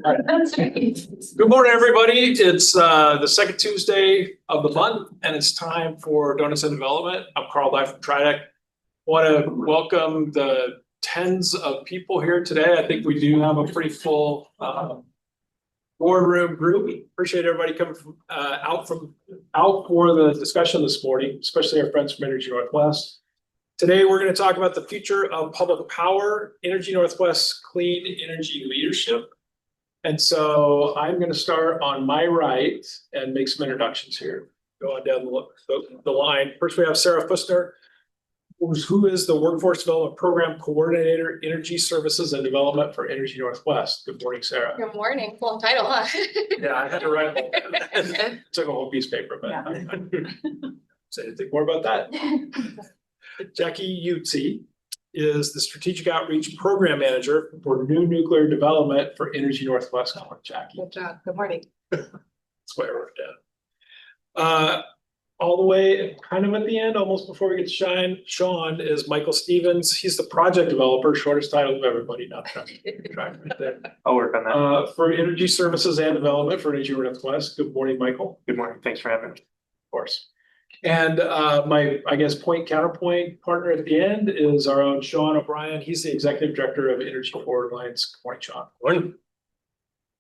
Good morning, everybody. It's the second Tuesday of the month, and it's time for Donuts and Development. I'm Carl Dye from Tridec. Want to welcome the tens of people here today. I think we do have a pretty full boardroom group. Appreciate everybody coming out for the discussion this morning, especially our friends from Energy Northwest. Today, we're going to talk about the future of public power, Energy Northwest's clean energy leadership. And so I'm going to start on my right and make some introductions here. Go on down the line. First, we have Sarah Fussner, who is the Workforce Development Program Coordinator, Energy Services and Development for Energy Northwest. Good morning, Sarah. Good morning. Full title, huh? Yeah, I had to write it. Took a whole piece of paper, but yeah. Say anything more about that. Jackie Eutsey is the Strategic Outreach Program Manager for New Nuclear Development for Energy Northwest. Good morning, Jackie. Good job. Good morning. That's why I wrote it down. All the way kind of at the end, almost before we get to Sean, is Michael Stevens. He's the project developer, shortest title of everybody, not track right there. I'll work on that. For Energy Services and Development for Energy Northwest. Good morning, Michael. Good morning. Thanks for having me. Of course. And my, I guess, counterpoint partner at the end is our own Sean O'Brien. He's the Executive Director of Energy Forward Alliance. Good morning, Sean. Morning.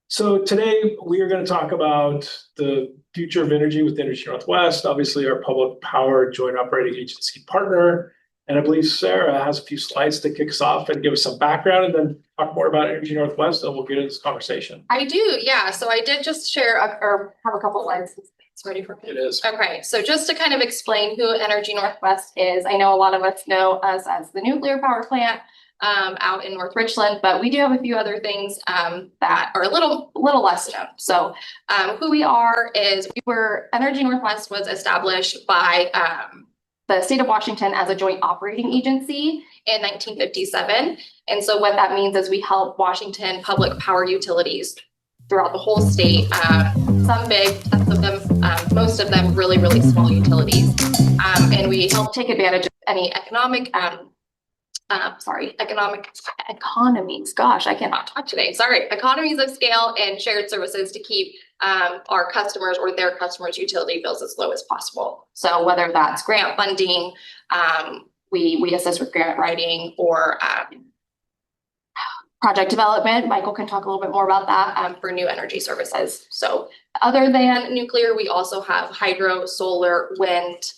So today we are going to talk about the future of energy with Energy Northwest, obviously our public power joint operating agency partner. And I believe Sarah has a few slides to kick us off and give us some background and then talk more about Energy Northwest, and we'll get into this conversation. I do, yeah. So I did just share or have a couple slides. It's ready for me. It is. Okay, so just to kind of explain who Energy Northwest is, I know a lot of us know us as the nuclear power plant out in North Richland, but we do have a few other things that are a little less known. So who we are is Energy Northwest was established by the state of Washington as a joint operating agency in 1957. And so what that means is we help Washington public power utilities throughout the whole state, some big, most of them really, really small utilities. And we help take advantage of any economic economies. Gosh, I cannot talk today. Sorry. Economies of scale and shared services to keep our customers or their customers' utility bills as low as possible. So whether that's grant funding, we assist with grant writing or project development. Michael can talk a little bit more about that for new energy services. So other than nuclear, we also have hydro, solar, wind,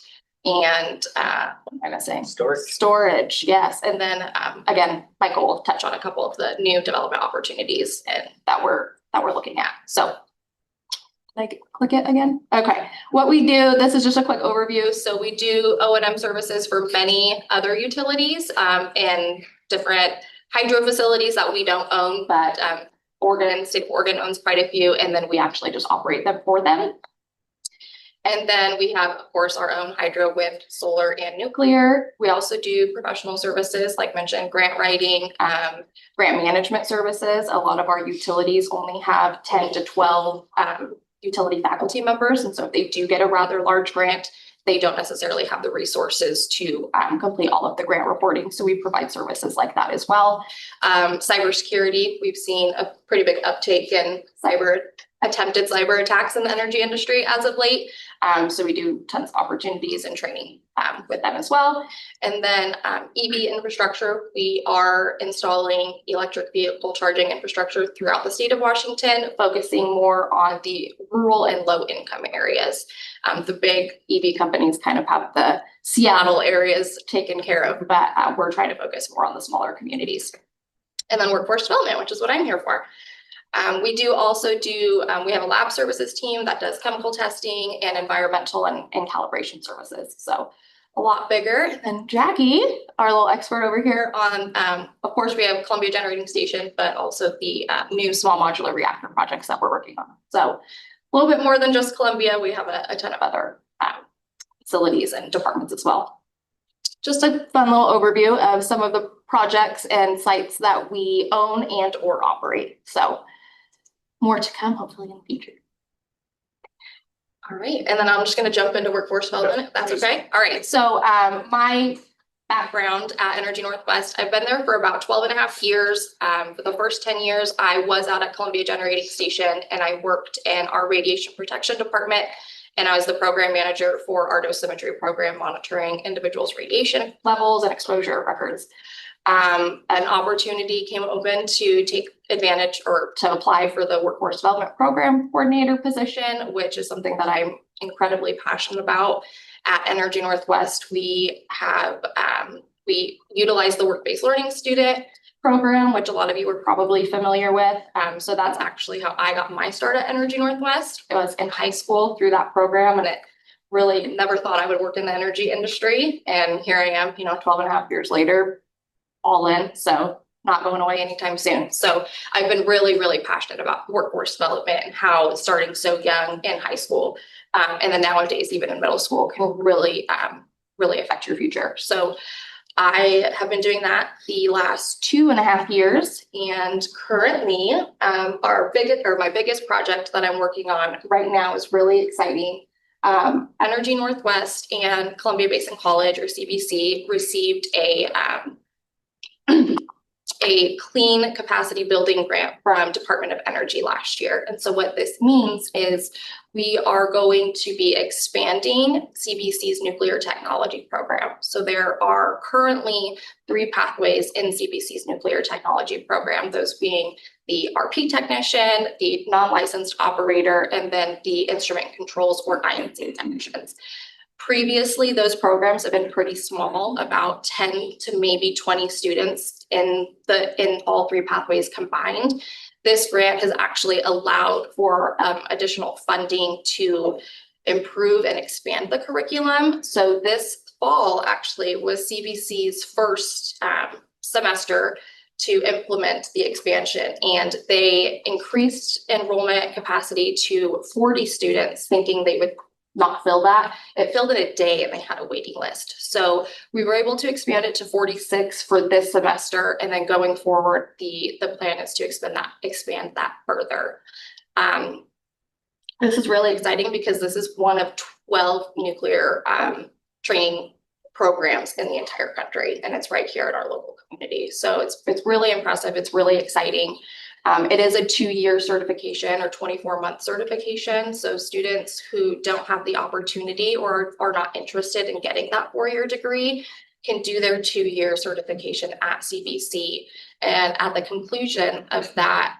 and what am I saying? Storage, yes. And then again, Michael will touch on a couple of the new development opportunities and that we're looking at. So like click it again. Okay, what we do, this is just a quick overview. So we do O&M services for many other utilities and different hydro facilities that we don't own, but state of Oregon owns quite a few, and then we actually just operate them for them. And then we have, of course, our own hydro, wind, solar, and nuclear. We also do professional services, like mentioned, grant writing, grant management services. A lot of our utilities only have 10 to 12 utility faculty members. And so if they do get a rather large grant, they don't necessarily have the resources to complete all of the grant reporting. So we provide services like that as well. Cybersecurity, we've seen a pretty big uptake in attempted cyber attacks in the energy industry as of late. So we do tons of opportunities and training with them as well. And then EV infrastructure, we are installing electric vehicle charging infrastructure throughout the state of Washington, focusing more on the rural and low income areas. The big EV companies kind of have the Seattle areas taken care of, but we're trying to focus more on the smaller communities. And then workforce development, which is what I'm here for. We do also we have a lab services team that does chemical testing and environmental and calibration services. So a lot bigger than Jackie, our little expert over here on, of course, we have Columbia Generating Station, but also the new small modular reactor projects that we're working on. So a little bit more than just Columbia. We have a ton of other facilities and departments as well. Just a fun little overview of some of the projects and sites that we own and or operate. So more to come, hopefully in the future. All right, and then I'm just going to jump into workforce development, if that's okay. All right, so my background at Energy Northwest. I've been there for about 12 and a half years. For the first 10 years, I was out at Columbia Generating Station and I worked in our radiation protection department. And I was the program manager for our dosimetry program, monitoring individuals' radiation levels and exposure records. An opportunity came open to take advantage or to apply for the workforce development program coordinator position, which is something that I'm incredibly passionate about. At Energy Northwest, we have we utilize the work-based learning student program, which a lot of you are probably familiar with. So that's actually how I got my start at Energy Northwest. It was in high school through that program, and it really never thought I would work in the energy industry. And here I am, 12 and a half years later, all in. So not going away anytime soon. So I've been really, really passionate about workforce development and how starting so young in high school, and then nowadays, even in middle school, can really, really affect your future. So I have been doing that the last 2.5 years, and currently, my biggest project that I'm working on right now is really exciting. Energy Northwest and Columbia Basin College, or CBC, received a clean capacity building grant from Department of Energy last year. And so what this means is we are going to be expanding CBC's nuclear technology program. So there are currently 3 pathways in CBC's nuclear technology program, those being the RP technician, the non-licensed operator, and then the instrument controls or INC technicians. Previously, those programs have been pretty small, about 10 to maybe 20 students in all 3 pathways combined. This grant has actually allowed for additional funding to improve and expand the curriculum. So this fall actually was CBC's first semester to implement the expansion, and they increased enrollment capacity to 40 students, thinking they would not fill that. It filled in a day and they had a waiting list. So we were able to expand it to 46 for this semester. And then going forward, the plan is to expand that further. This is really exciting because this is one of 12 nuclear training programs in the entire country. And it's right here in our local community. So it's really impressive. It's really exciting. It is a 2-year certification or 24-month certification. So students who don't have the opportunity or are not interested in getting that 4-year degree can do their 2-year certification at CBC. And at the conclusion of that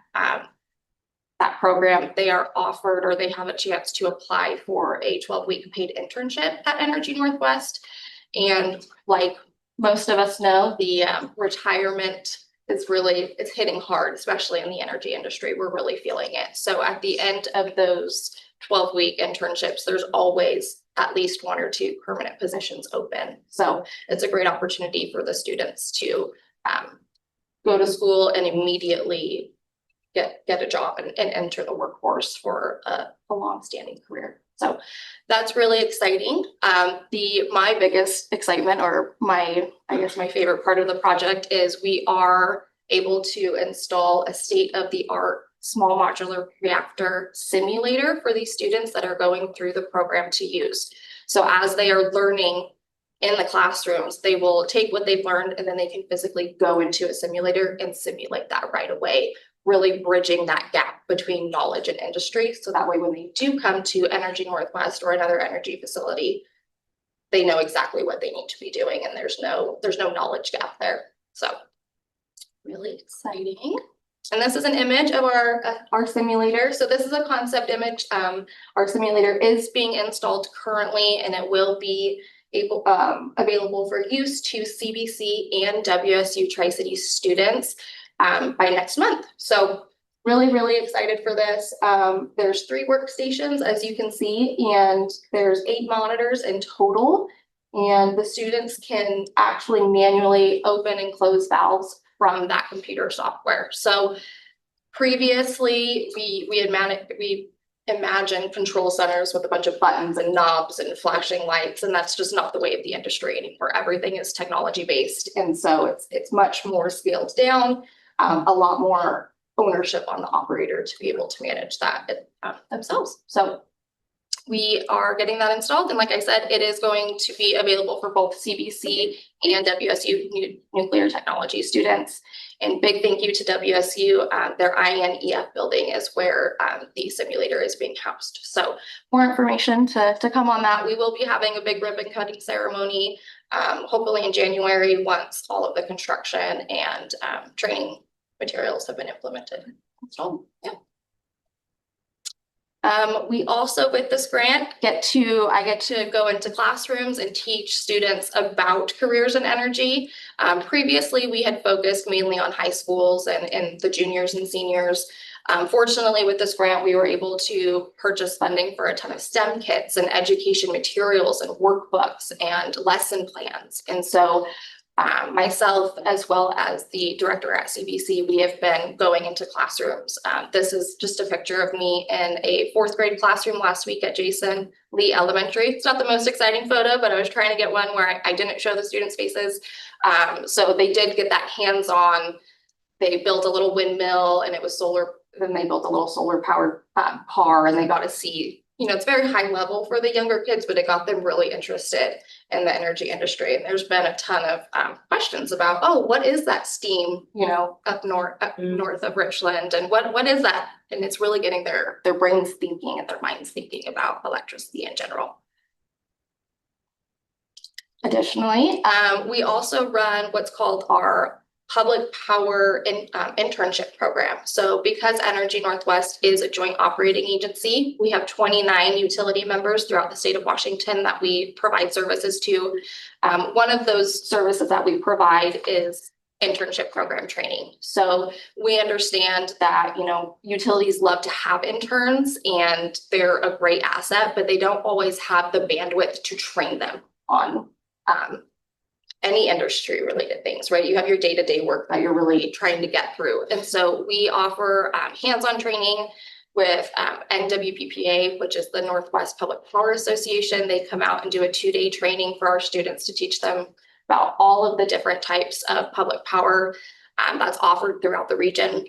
program, they are offered, or they have a chance to apply for a 12-week paid internship at Energy Northwest. And like most of us know, the retirement it's hitting hard, especially in the energy industry. We're really feeling it. So at the end of those 12-week internships, there's always at least 1 or 2 permanent positions open. So it's a great opportunity for the students to go to school and immediately get a job and enter the workforce for a long-standing career. So that's really exciting. My biggest excitement, or my favorite part of the project, is we are able to install a state-of-the-art small modular reactor simulator for these students that are going through the program to use. So as they are learning in the classrooms, they will take what they've learned and then they can physically go into a simulator and simulate that right away, really bridging that gap between knowledge and industry. So that way, when they do come to Energy Northwest or another energy facility, they know exactly what they need to be doing, and there's no knowledge gap there. So really exciting. And this is an image of our simulator. So this is a concept image. Our simulator is being installed currently, and it will be available for use to CBC and WSU Tri-Cities students by next month. So really, really excited for this. There's 3 workstations, as you can see, and there's 8 monitors in total. And the students can actually manually open and close valves from that computer software. So previously, we imagined control centers with a bunch of buttons and knobs and flashing lights, and that's just not the way of the industry anymore. Everything is technology based, and so it's much more scaled down. A lot more ownership on the operator to be able to manage that themselves. So we are getting that installed. And like I said, it is going to be available for both CBC and WSU nuclear technology students. And big thank you to WSU. Their INEF building is where the simulator is being housed. So more information to come on that. We will be having a big ribbon cutting ceremony, hopefully in January, once all of the construction and training materials have been implemented. So, yeah. We also, with this grant, I get to go into classrooms and teach students about careers in energy. Previously, we had focused mainly on high schools and the juniors and seniors. Fortunately, with this grant, we were able to purchase funding for a ton of STEM kits and education materials and workbooks and lesson plans. And so myself, as well as the director at CBC, we have been going into classrooms. This is just a picture of me in a 4th grade classroom last week at Jason Lee Elementary. It's not the most exciting photo, but I was trying to get one where I didn't show the students' faces. So they did get that hands-on. They built a little windmill and it was solar. Then they built a little solar powered car, and they got to see, it's very high level for the younger kids, but it got them really interested in the energy industry. And there's been a ton of questions about, oh, what is that steam, up north of Richland, and what is that? And it's really getting their brains thinking and their minds thinking about electricity in general. Additionally, we also run what's called our public power internship program. So because Energy Northwest is a joint operating agency, we have 29 utility members throughout the state of Washington that we provide services to. One of those services that we provide is internship program training. So we understand that, utilities love to have interns and they're a great asset, but they don't always have the bandwidth to train them on any industry related things, right? You have your day-to-day work that you're really trying to get through. And so we offer hands-on training with NWPPA, which is the Northwest Public Power Association. They come out and do a 2-day training for our students to teach them about all of the different types of public power that's offered throughout the region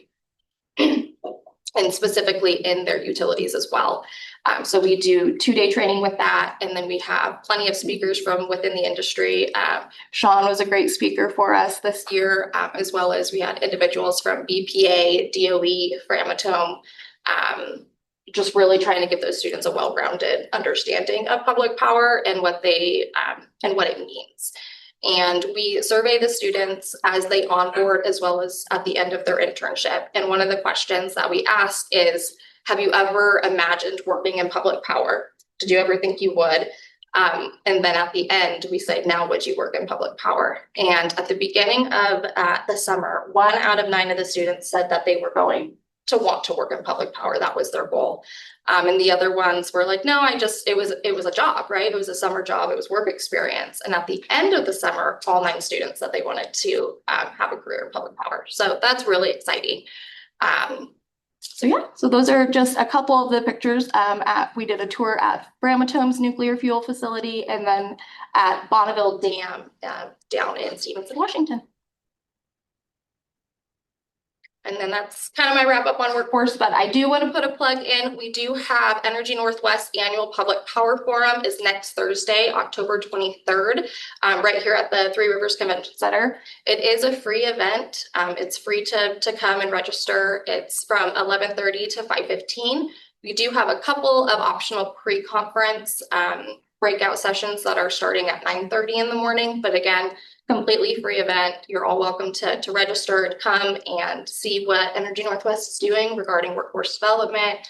and specifically in their utilities as well. So we do 2-day training with that. And then we have plenty of speakers from within the industry. Sean was a great speaker for us this year, as well as we had individuals from BPA, DOE, Framatome, just really trying to give those students a well-rounded understanding of public power and what it means. And we survey the students as they onboard as well as at the end of their internship. And one of the questions that we ask is, have you ever imagined working in public power? Did you ever think you would? And then at the end, we say, now would you work in public power? And at the beginning of the summer, 1 out of 9 of the students said that they were going to want to work in public power. That was their goal. And the other ones were like, no, it was a job, right? It was a summer job. It was work experience. And at the end of the summer, all 9 students said they wanted to have a career in public power. So that's really exciting. So those are just a couple of the pictures. We did a tour at Bramatome's nuclear fuel facility and then at Bonneville Dam down in Stevenson, Washington. And then that's kind of my wrap up on workforce, but I do want to put a plug in. We do have Energy Northwest Annual Public Power Forum is next Thursday, October 23rd, right here at the Three Rivers Convention Center. It is a free event. It's free to come and register. It's from 11:30 to 5:15. We do have a couple of optional pre-conference breakout sessions that are starting at 9:30 in the morning, but again, completely free event. You're all welcome to register and come and see what Energy Northwest is doing regarding workforce development,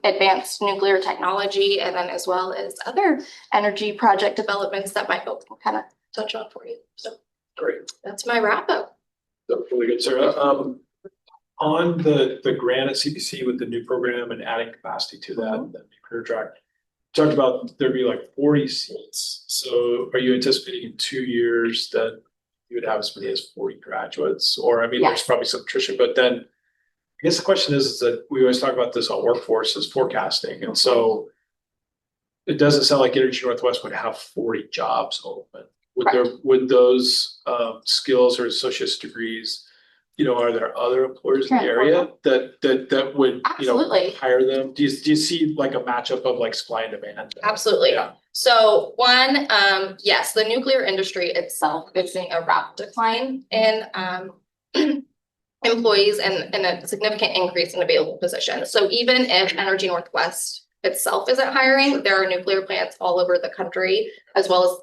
advanced nuclear technology, and then as well as other energy project developments that might help kind of touch on for you. So Great. that's my wrap up. That's really good, Sarah. On the grant at CBC with the new program and adding capacity to that, the career track, talked about there'd be like 40 seats. So are you anticipating in 2 years that you would have as many as 40 graduates? Or I mean, there's probably some attrition, but then I guess the question is that we always talk about this on workforce as forecasting. And so it doesn't sound like Energy Northwest would have 40 jobs open. Would those skills or associate's degrees are there other employers in the area that would, Absolutely. hire them? Do you see like a matchup of like supply and demand? Absolutely. Yeah. So one, yes, the nuclear industry itself is seeing a rapid decline in employees and a significant increase in available positions. So even if Energy Northwest itself isn't hiring, there are nuclear plants all over the country as well as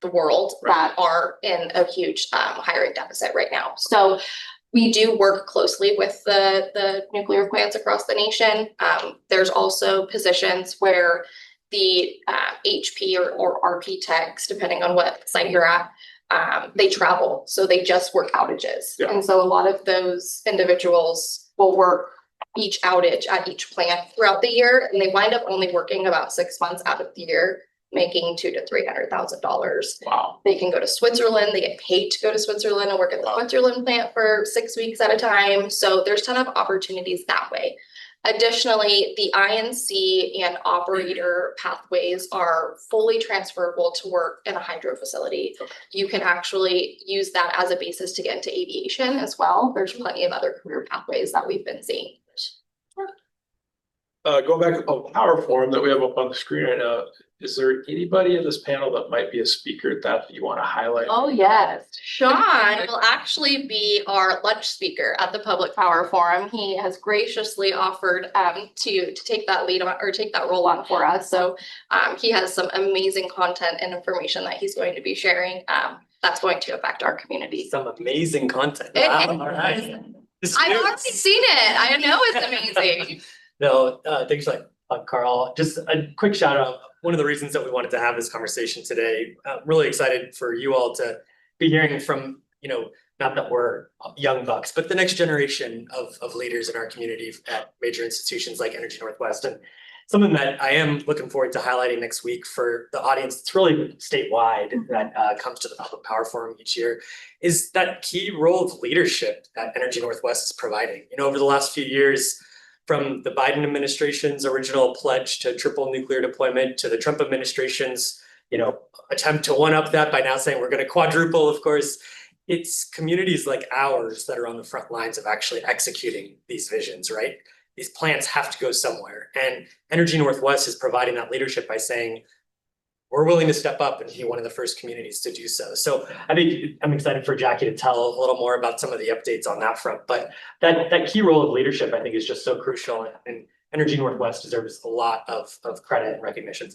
the world that are in a huge hiring deficit right now. So we do work closely with the nuclear plants across the nation. There's also positions where the HP or RP techs, depending on what site you're at, they travel. So they just work outages. Yeah. And so a lot of those individuals will work each outage at each plant throughout the year. And they wind up only working about 6 months out of the year, making $200,000 to $300,000. Wow. They can go to Switzerland. They get paid to go to Switzerland and work at the Switzerland plant for 6 weeks at a time. So there's a ton of opportunities that way. Additionally, the INC and operator pathways are fully transferable to work in a hydro facility. Okay. You can actually use that as a basis to get into aviation as well. There's plenty of other career pathways that we've been seeing. Going back to the power forum that we have up on the screen right now, is there anybody in this panel that might be a speaker at that you want to highlight? Oh, yes. Sean will actually be our lunch speaker at the Public Power Forum. He has graciously offered to take that lead on or take that role on for us. So he has some amazing content and information that he's going to be sharing that's going to affect our community. Some amazing content. It Wow, is. all right. I've already seen it. I know it's amazing. No, thanks, Carl. Just a quick shout out. One of the reasons that we wanted to have this conversation today, really excited for you all to be hearing from, not that we're young bucks, but the next generation of leaders in our community at major institutions like Energy Northwest. And something that I am looking forward to highlighting next week for the audience, it's really statewide that comes to the Public Power Forum each year, is that key role of leadership that Energy Northwest is providing. Over the last few years, from the Biden administration's original pledge to triple nuclear deployment to the Trump administration's, attempt to one-up that by now saying we're going to quadruple, of course, it's communities like ours that are on the front lines of actually executing these visions, right? These plants have to go somewhere. And Energy Northwest is providing that leadership by saying, we're willing to step up and be one of the first communities to do so. So I think I'm excited for Jackie to tell a little more about some of the updates on that front. But that key role of leadership, I think, is just so crucial. And Energy Northwest deserves a lot of credit and recognition.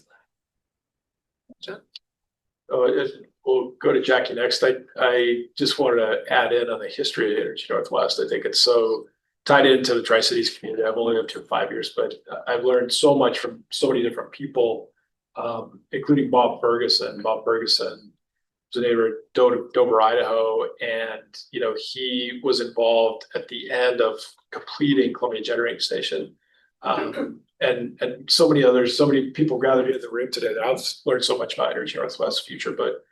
We'll go to Jackie next. I just wanted to add in on the history of Energy Northwest. I think it's so tied into the Tri-Cities community. I've only lived here 5 years, but I've learned so much from so many different people, including Bob Ferguson. Bob Ferguson was a neighbor in Dover, Idaho, and he was involved at the end of completing Columbia Generating Station, and so many others. So many people gathered in the room today that I've learned so much about Energy Northwest's future. But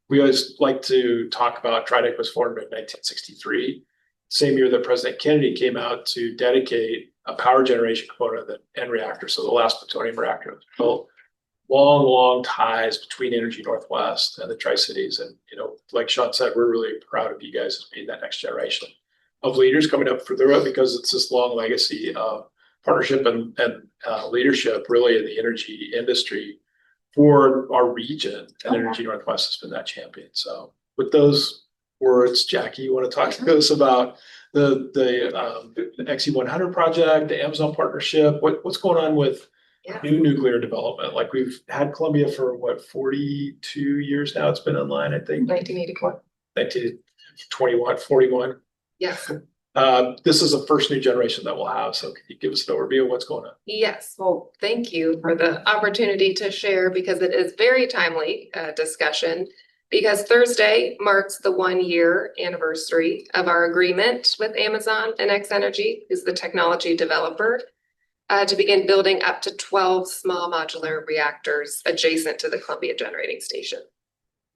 we always like to talk about TRIDEC was formed in 1963, same year that President Kennedy came out to dedicate a power generation component of the N reactor, so the last plutonium reactor was built. Long ties between Energy Northwest and the Tri-Cities. And, like Sean said, we're really proud of you guys as being that next generation of leaders coming up for the road, because it's this long legacy of partnership and leadership really in the energy industry for our region. And Energy Northwest has been that champion. So with those words, Jackie, you want to talk to us about the XE100 project, the Amazon partnership? What's going on with new nuclear development? Like, we've had Columbia for 42 years now. It's been online, I think. 1981. 1921, 41. Yes. This is the first new generation that we'll have. So can you give us an overview of what's going on? Yes, well, thank you for the opportunity to share, because it is very timely discussion, because Thursday marks the 1-year anniversary of our agreement with Amazon and X Energy, who's the technology developer, to begin building up to 12 small modular reactors adjacent to the Columbia Generating Station.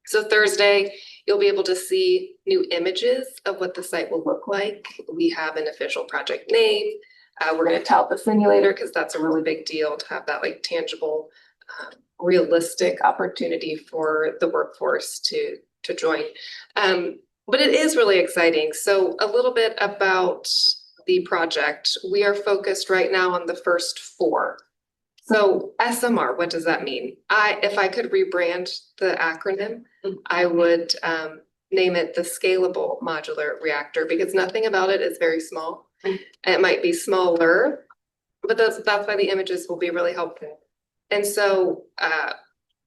So Thursday, you'll be able to see new images of what the site will look like. We have an official project name. We're going to tout the simulator, because that's a really big deal to have that tangible, realistic opportunity for the workforce to join. But it is really exciting. So a little bit about the project. We are focused right now on the first 4. So SMR, what does that mean? If I could rebrand the acronym, I would name it the Scalable Modular Reactor, because nothing about it is very small. It might be smaller, but that's why the images will be really helpful. And so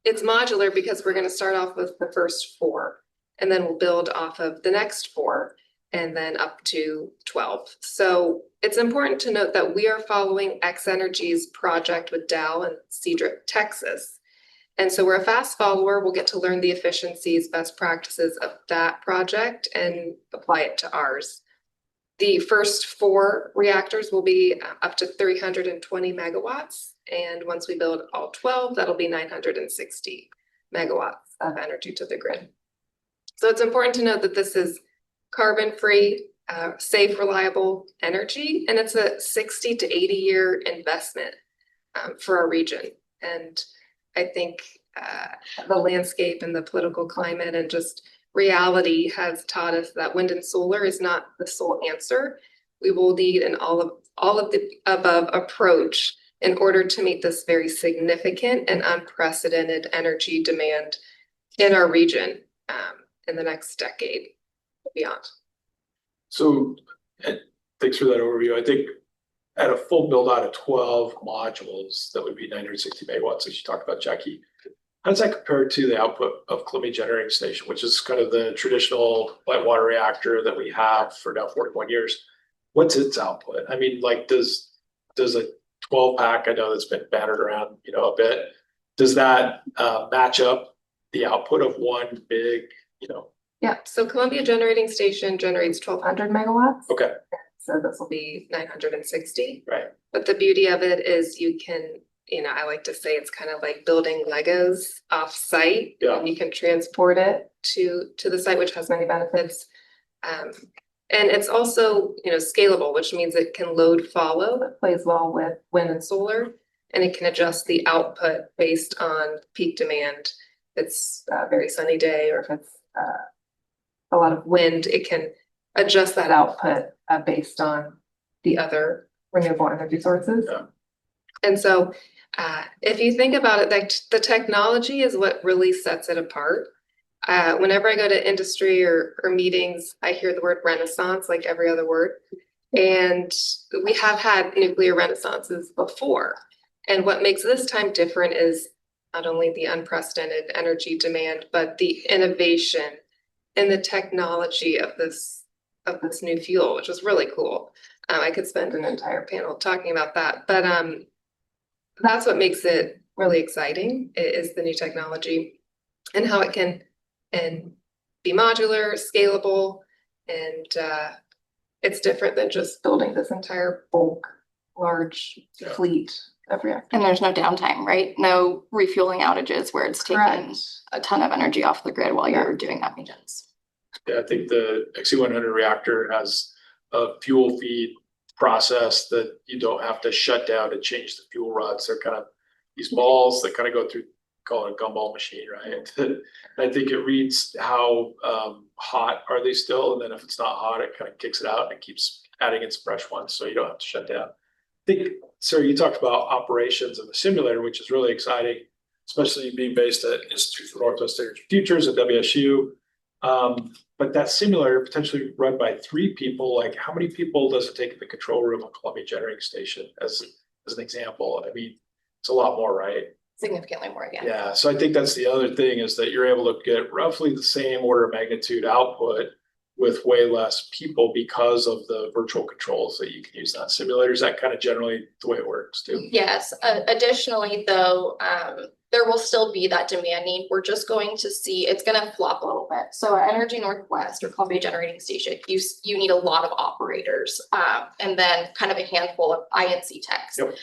it's modular because we're going to start off with the first 4, and then we'll build off of the next 4, and then up to 12. So it's important to note that we are following X Energy's project with Dow in Cedric, Texas. And so we're a fast follower. We'll get to learn the efficiencies, best practices of that project and apply it to ours. The first 4 reactors will be up to 320 megawatts. And once we build all 12, that'll be 960 megawatts of energy to the grid. So it's important to note that this is carbon-free, safe, reliable energy, and it's a 60 to 80-year investment for our region. And I think the landscape and the political climate and just reality has taught us that wind and solar is not the sole answer. We will need an all of the above approach in order to meet this very significant and unprecedented energy demand in our region in the next decade and beyond. So, thanks for that overview. I think at a full build out of 12 modules, that would be 960 megawatts, as you talked about, Jackie. How does that compare to the output of Columbia Generating Station, which is kind of the traditional light water reactor that we have for now 41 years? What's its output? I mean, like, does a 12 pack, I know that's been battered around, a bit, does that match up the output of one big, Yeah, so Columbia Generating Station generates 1,200 megawatts. Okay. So this will be 960. Right. But the beauty of it is you can, I like to say it's kind of like building Legos off site. Yeah. And you can transport it to the site, which has many benefits. And it's also, scalable, which means it can load follow. That plays well with wind and solar, and it can adjust the output based on peak demand. If it's a very sunny day, or if it's a lot of wind, it can adjust that output based on the other renewable energy sources. Yeah. And so if you think about it, the technology is what really sets it apart. Whenever I go to industry or meetings, I hear the word renaissance like every other word. And we have had nuclear renaissances before. And what makes this time different is not only the unprecedented energy demand, but the innovation and the technology of this new fuel, which was really cool. I could spend an entire panel talking about that, but that's what makes it really exciting, is the new technology and how it can be modular, scalable, and it's different than just building this entire bulk, large fleet of reactors. And there's no downtime, right? No refueling outages where it's taking Correct. a ton of energy off the grid while you're doing that maintenance. Yeah, I think the XC100 reactor has a fuel feed process that you don't have to shut down to change the fuel rods. They're kind of these balls that kind of go through, call it a gumball machine, right? And I think it reads how hot are they still, and then if it's not hot, it kind of kicks it out and it keeps adding in some fresh ones, so you don't have to shut down. I think, sir, you talked about operations of the simulator, which is really exciting, especially being based at Institute for Northwest Energy Futures at WSU. But that simulator potentially run by 3 people, like how many people does it take in the control room of Columbia Generating Station as an example? I mean, it's a lot more, right? Significantly more, yeah. Yeah, so I think that's the other thing, is that you're able to get roughly the same order of magnitude output with way less people because of the virtual controls that you can use on simulators. That kind of generally the way it works too. Yes, additionally though, there will still be that demand need. We're just going to see, it's gonna flop a little bit. So at Energy Northwest or Columbia Generating Station, you need a lot of operators, and then kind of a handful of INC techs. Yep.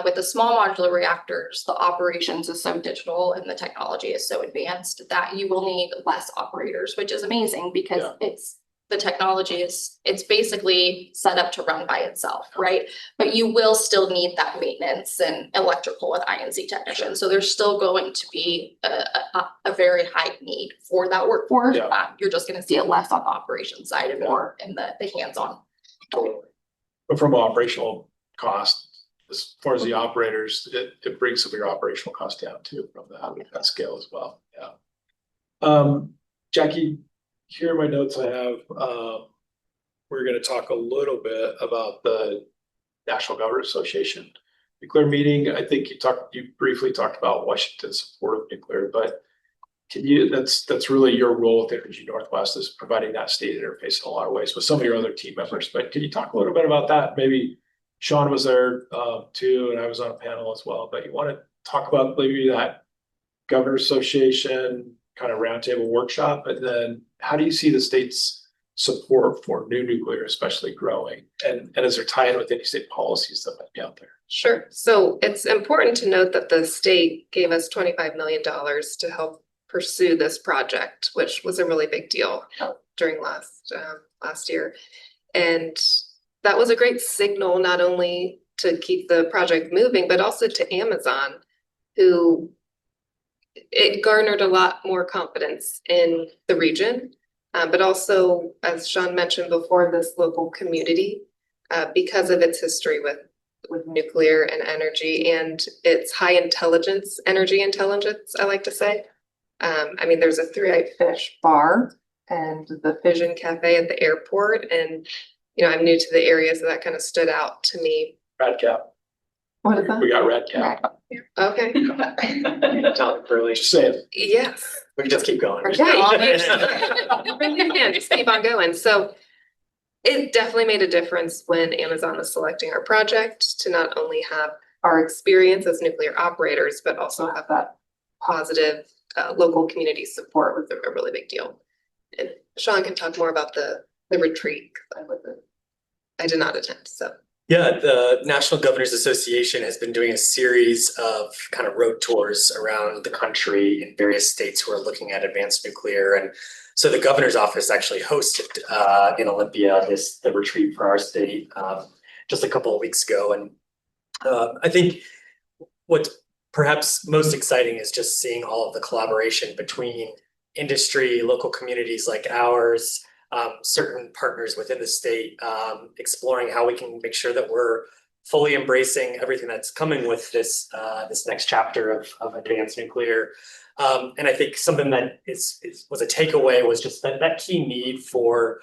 With the small modular reactors, the operations is so digital and the technology is so advanced that you will need less operators, which is amazing because it's the technology it's basically set up to run by itself, right? But you will still need that maintenance and electrical and INC technicians. So there's still going to be a very high need for that workforce. Yeah. You're just gonna see it less on the operations side and more in the hands-on. But from operational cost, as far as the operators, it brings some of your operational costs down too from that scale as well. Yeah. Jackie, here are my notes I have. We're gonna talk a little bit about the National Governors Association nuclear meeting. I think you briefly talked about Washington's support of nuclear, but that's really your role with Energy Northwest, is providing that state interface in a lot of ways with some of your other team members. But can you talk a little bit about that? Maybe Sean was there too, and I was on a panel as well, but you want to talk about maybe that Governors Association kind of roundtable workshop, and then how do you see the state's support for new nuclear especially growing, and is there tie-in with any state policies that might be out there? Sure. So it's important to note that the state gave us $25 million to help pursue this project, which was a really big deal during last year. And that was a great signal, not only to keep the project moving, but also to Amazon, who it garnered a lot more confidence in the region, but also, as Sean mentioned before, this local community, because of its history with nuclear and energy and its high intelligence, energy intelligence, I like to say. I mean, there's a Three-Eyed Fish bar and the Fission Cafe at the airport, and I'm new to the area, so that kind of stood out to me. Radcap. What is that? We got Radcap. Okay. Tom Burley. Just saying. Yes. We can just keep going. Okay. Really can, just keep on going. So it definitely made a difference when Amazon was selecting our project to not only have our experience as nuclear operators, but also have that positive local community support was a really big deal. And Sean can talk more about the retreat. I did not attend, so. Yeah, the National Governors Association has been doing a series of kind of road tours around the country in various states who are looking at advanced nuclear. And so the governor's office actually hosted in Olympia the retreat for our state just a couple of weeks ago. And I think what's perhaps most exciting is just seeing all of the collaboration between industry, local communities like ours, certain partners within the state, exploring how we can make sure that we're fully embracing everything that's coming with this next chapter of advanced nuclear. And I think something that was a takeaway was just that key need for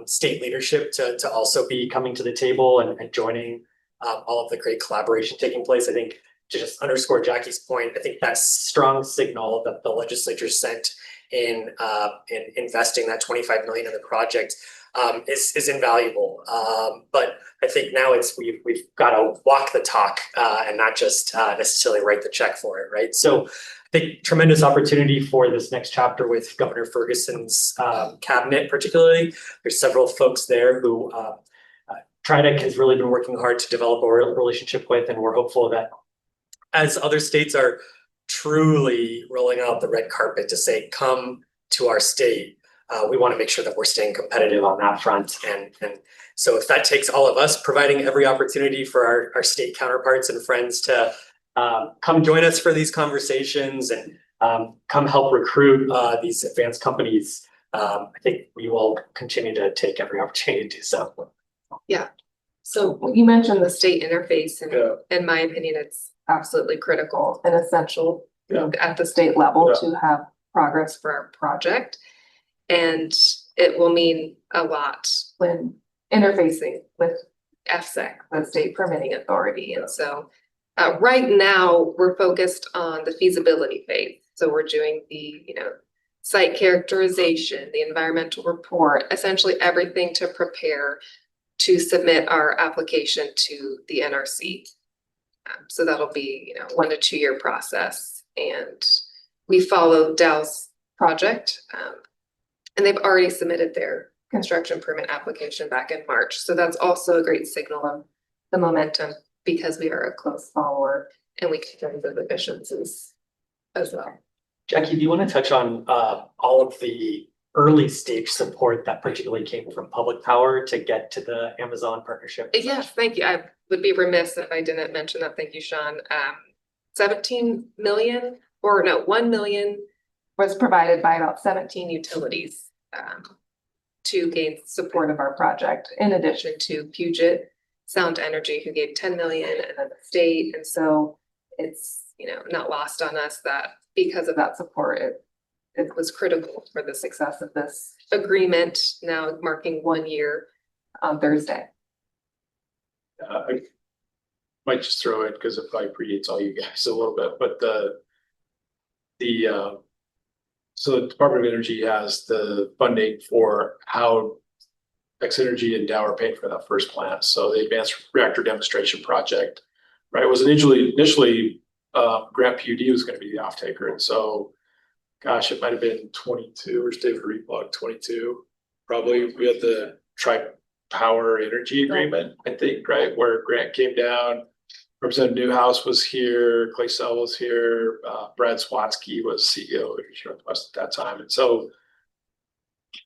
state leadership to also be coming to the table and joining all of the great collaboration taking place. I think to just underscore Jackie's point, I think that strong signal that the legislature sent in investing that $25 million in the project is invaluable. But I think now we've got to walk the talk and not just necessarily write the check for it, right? So I think tremendous opportunity for this next chapter with Governor Ferguson's cabinet, particularly. There's several folks there who TRIDEC has really been working hard to develop a relationship with, and we're hopeful that as other states are truly rolling out the red carpet to say, come to our state, we want to make sure that we're staying competitive on that front. And so if that takes all of us providing every opportunity for our state counterparts and friends to come join us for these conversations and come help recruit these advanced companies, I think we will continue to take every opportunity to do so. Yeah. So you mentioned the state interface, and in my opinion, it's absolutely critical and essential at the state level to have progress for our project. And it will mean a lot when interfacing with FSEC, the state permitting authority. And so right now we're focused on the feasibility phase. So we're doing the, site characterization, the environmental report, essentially everything to prepare to submit our application to the NRC. So that'll be, 1 to 2 year process. And we follow Dow's project, and they've already submitted their construction permit application back in March. So that's also a great signal of the momentum, because we are a close follower and we can do the efficiencies as well. Jackie, do you want to touch on all of the early stage support that particularly came from public power to get to the Amazon partnership? Yes, thank you. I would be remiss if I didn't mention that. Thank you, Sean. 17 million, or no, 1 million was provided by about 17 utilities to gain support of our project, in addition to Puget Sound Energy, who gave 10 million, and then the state. And so it's, not lost on us that because of that support, it was critical for the success of this agreement, now marking 1 year on Thursday. I might just throw it because it probably predates all you guys a little bit, but so the Department of Energy has the funding for how X-Energy and Dow are paying for that first plant. So the Advanced Reactor Demonstration Project, right, was initially Grant PUD was going to be the off taker, and so gosh, it might have been 22 or David Reblog 22. Probably we had the Tri-Power Energy Agreement, I think, right, where Grant came down. Representative Newhouse was here, Clay Sell was here, Brad Swatsky was CEO of Energy Northwest at that time. And so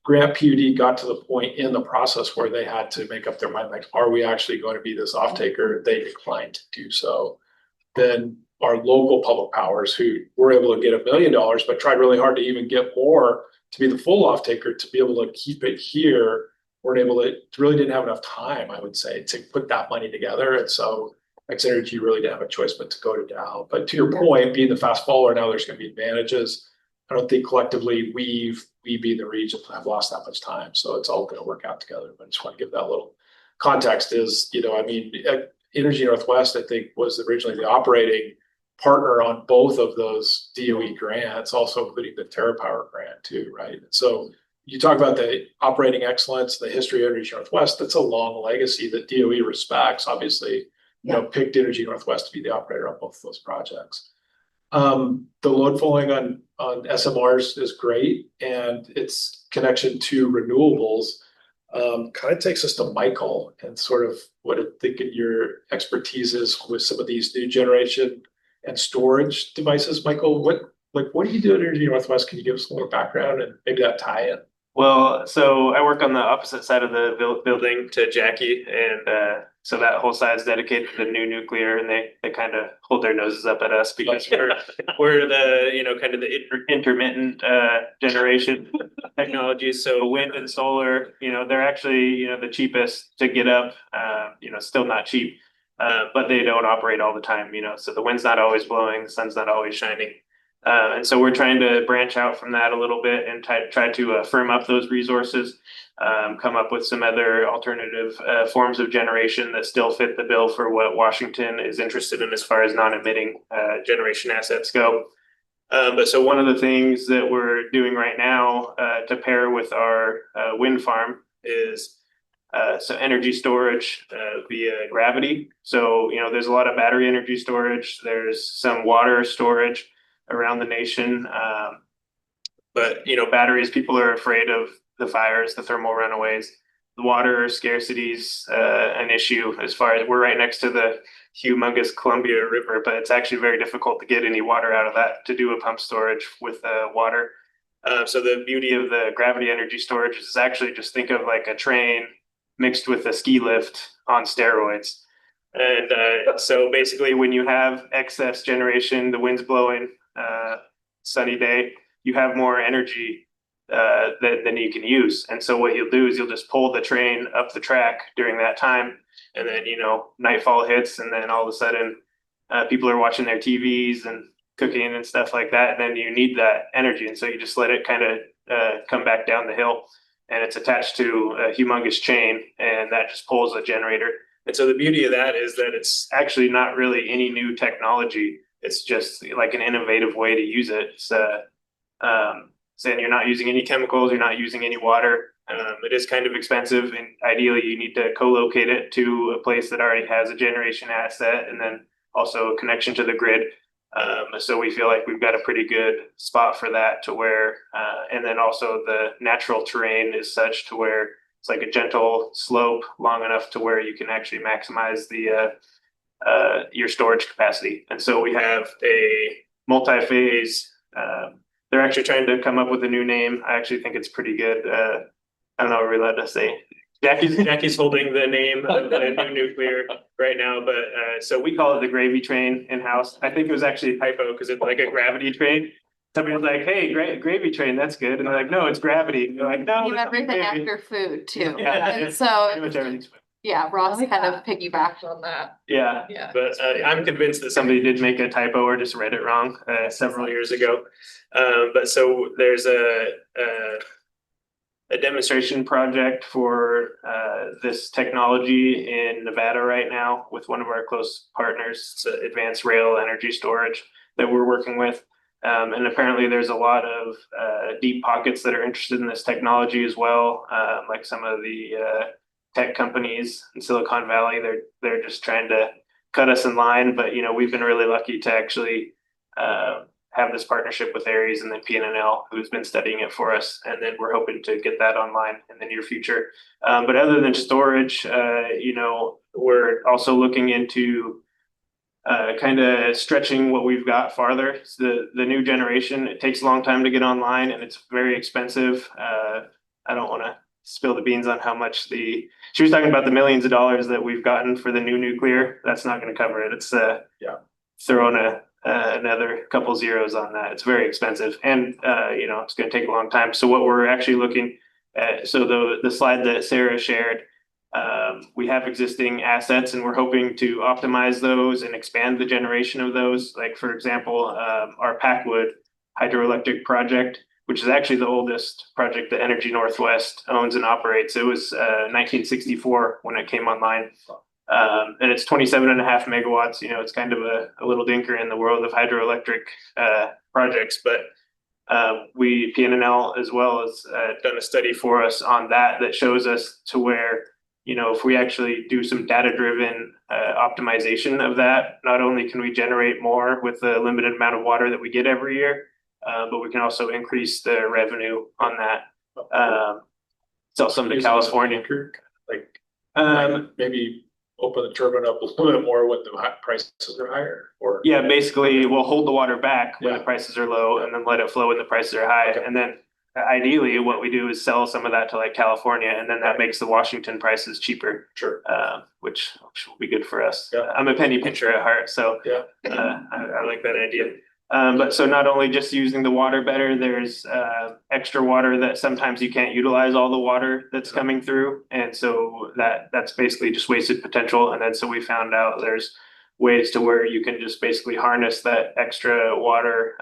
Grant PUD got to the point in the process where they had to make up their mind, like, are we actually going to be this off taker? They declined to do so. Then our local public powers, who were able to get $1 million, but tried really hard to even get more to be the full off taker, to be able to keep it here, weren't able to, really didn't have enough time, I would say, to put that money together. And so X-Energy really didn't have a choice but to go to Dow. But to your point, being the fast follower, now there's going to be advantages. I don't think collectively we being the region have lost that much time. So it's all going to work out together. But I just want to give that little context is, Energy Northwest, I think, was originally the operating partner on both of those DOE grants, also including the TerraPower grant too, right? And so you talk about the operating excellence, the history of Energy Northwest, that's a long legacy that DOE respects, obviously, picked Energy Northwest to be the operator on both of those projects. The load flowing on SMRs is great, and its connection to renewables kind of takes us to Michael and sort of what I think your expertise is with some of these new generation and storage devices. Michael, what do you do at Energy Northwest? Can you give us a little background and maybe that tie-in? Well, so I work on the opposite side of the building to Jackie, and so that whole side is dedicated to the new nuclear, and they kind of hold their noses up at us because we're the kind of the intermittent generation technologies. So wind and solar, they're actually the cheapest to get up. Still not cheap, but they don't operate all the time. So the wind's not always blowing, the sun's not always shining. And so we're trying to branch out from that a little bit and try to firm up those resources, come up with some other alternative forms of generation that still fit the bill for what Washington is interested in as far as non-emitting generation assets go. But so one of the things that we're doing right now to pair with our wind farm is so energy storage via gravity. So, there's a lot of battery energy storage. There's some water storage around the nation. But batteries, people are afraid of the fires, the thermal runaways. The water scarcity's an issue as far as we're right next to the humongous Columbia River, but it's actually very difficult to get any water out of that to do a pump storage with water. So the beauty of the gravity energy storage is actually just think of like a train mixed with a ski lift on steroids. And so basically when you have excess generation, the wind's blowing, sunny day, you have more energy than you can use. And so what you'll do is you'll just pull the train up the track during that time. And then, nightfall hits, and then all of a sudden people are watching their TVs and cooking and stuff like that. And then you need that energy. And so you just let it kind of come back down the hill, and it's attached to a humongous chain, and that just pulls a generator. And so the beauty of that is that it's actually not really any new technology. It's just like an innovative way to use it. So, saying you're not using any chemicals, you're not using any water. It is kind of expensive, and ideally you need to co-locate it to a place that already has a generation asset, and then also a connection to the grid. So we feel like we've got a pretty good spot for that, to where, and then also the natural terrain is such to where it's like a gentle slope long enough to where you can actually maximize the your storage capacity. And so we have a multi-phase they're actually trying to come up with a new name. I actually think it's pretty good. I don't know, are we allowed to say? Jackie's holding the name of the new nuclear right now, but so we call it the gravy train in-house. I think it was actually a typo because it's like a gravity train. Somebody was like, hey, gravy train, that's good. And they're like, no, it's gravity. And they're like, no. You have everything after food too. Yeah. And Pretty so, much everything's food. yeah, Ross kind of piggybacked on that. Yeah, Yeah. but I'm convinced that somebody did make a typo or just read it wrong several years ago. But so there's a demonstration project for this technology in Nevada right now with one of our close partners. It's Advanced Rail Energy Storage that we're working with. And apparently there's a lot of deep pockets that are interested in this technology as well. Like some of the tech companies in Silicon Valley, they're just trying to cut us in line. But we've been really lucky to actually have this partnership with Aries and then PNNL, who's been studying it for us, and then we're hoping to get that online in the near future. But other than storage, we're also looking into kind of stretching what we've got farther. So the new generation, it takes a long time to get online and it's very expensive. I don't want to spill the beans on how much she was talking about the millions of dollars that we've gotten for the new nuclear. That's not going to cover it. It's throwing another couple zeros on that. It's very expensive and it's going to take a long time. So what we're actually looking at, so the slide that Sarah shared, we have existing assets and we're hoping to optimize those and expand the generation of those. Like for example, our Packwood hydroelectric project, which is actually the oldest project that Energy Northwest owns and operates. It was 1964 when it came online. And it's 27.5 megawatts. It's kind of a little dinker in the world of hydroelectric projects, but PNNL as well has done a study for us on that shows us to where if we actually do some data-driven optimization of that, not only can we generate more with the limited amount of water that we get every year, but we can also increase the revenue on that. Sell some to California. Like maybe open the turbine up a little bit more when the prices are higher, or yeah, basically we'll hold the water back when Yeah. the prices are low and then let it flow when the prices are high. Okay. And then ideally what we do is sell some of that to like California, and then that makes the Washington prices cheaper, sure. which will be good for us. Yeah. I'm a penny pincher at heart, so Yeah. I like that idea. But so not only just using the water better, there's extra water that sometimes you can't utilize all the water that's coming through. And so that's basically just wasted potential. And then so we found out there's ways to where you can just basically harness that extra water,